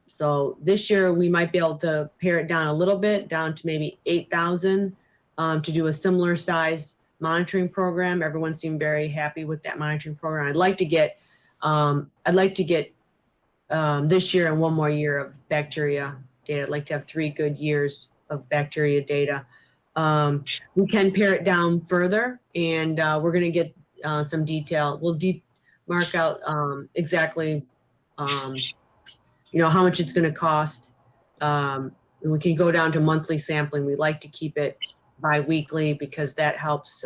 So this year we might be able to pare it down a little bit, down to maybe 8,000 to do a similar size monitoring program. Everyone seemed very happy with that monitoring program. I'd like to get this year and 1 more year of bacteria data. I'd like to have 3 good years of bacteria data. We can pare it down further, and we're going to get some detail. We'll mark out exactly how much it's going to cost. And we can go down to monthly sampling. We like to keep it bi-weekly because that helps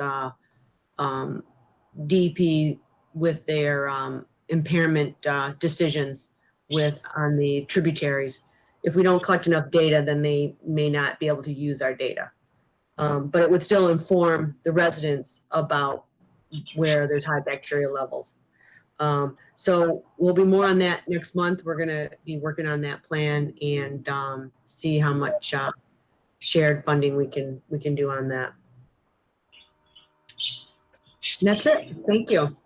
DP with their impairment decisions on the tributaries. If we don't collect enough data, then they may not be able to use our data. But it would still inform the residents about where there's high bacteria levels. So we'll be more on that next month. We're going to be working on that plan and see how much shared funding we can do on that. And that's it. Thank you.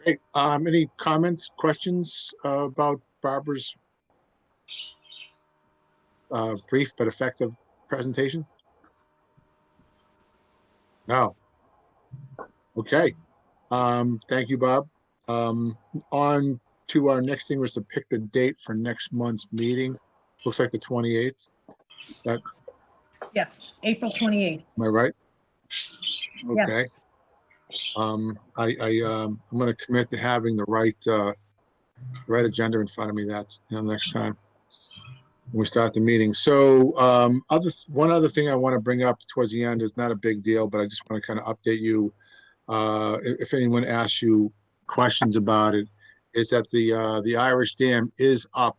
Great. Any comments, questions about Barbara's brief but effective presentation? No. Okay. Thank you, Bob. On to our next thing was to pick the date for next month's meeting. Looks like the 28th. That, Yes, April 28th. am I right? Okay. Yes. I'm going to commit to having the right agenda in front of me. That's next time when we start the meeting. So one other thing I want to bring up towards the end is not a big deal, but I just want to kind of update you. If anyone asks you questions about it, is that the Irish Dam is up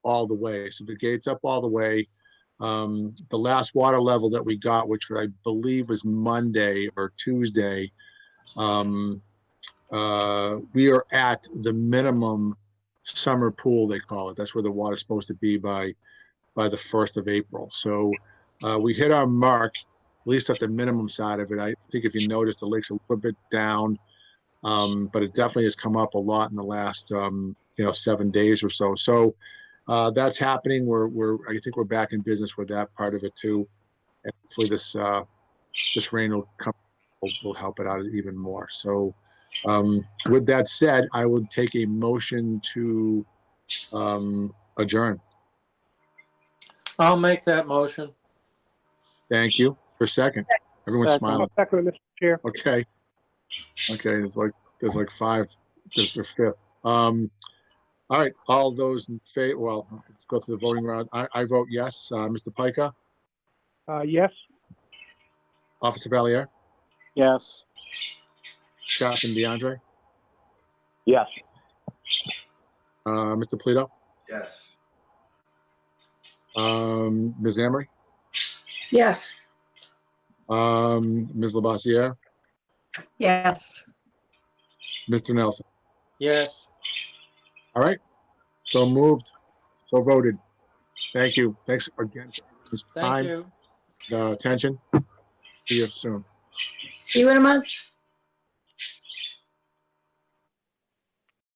all the way. So the gate's up all the way. The last water level that we got, which I believe was Monday or Tuesday, we are at the minimum summer pool, they call it. That's where the water's supposed to be by the 1st of April. So we hit our mark, at least at the minimum side of it. I think if you notice, the lake's a little bit down. But it definitely has come up a lot in the last, 7 days or so. So that's happening. I think we're back in business with that part of it too. And hopefully this rain will help it out even more. So with that said, I would take a motion to adjourn. I'll make that motion. Thank you. For a second. Everyone's Second. smiling. Second, Mr. Chair. Okay. There's like five. There's the fifth. All right. All those in favor. Well, let's go through the voting round. I vote yes. Mr. Pica, Yes. Officer Valier, Yes. Scott and DeAndre, Yes. Mr. Polito, Yes. Ms. Emery, Yes. Ms. Labossiere, Yes. Mr. Nelson. Yes. All right. So moved. So voted. Thank you. Thanks again for this Thank time, you. the attention. See you soon. See you in a month.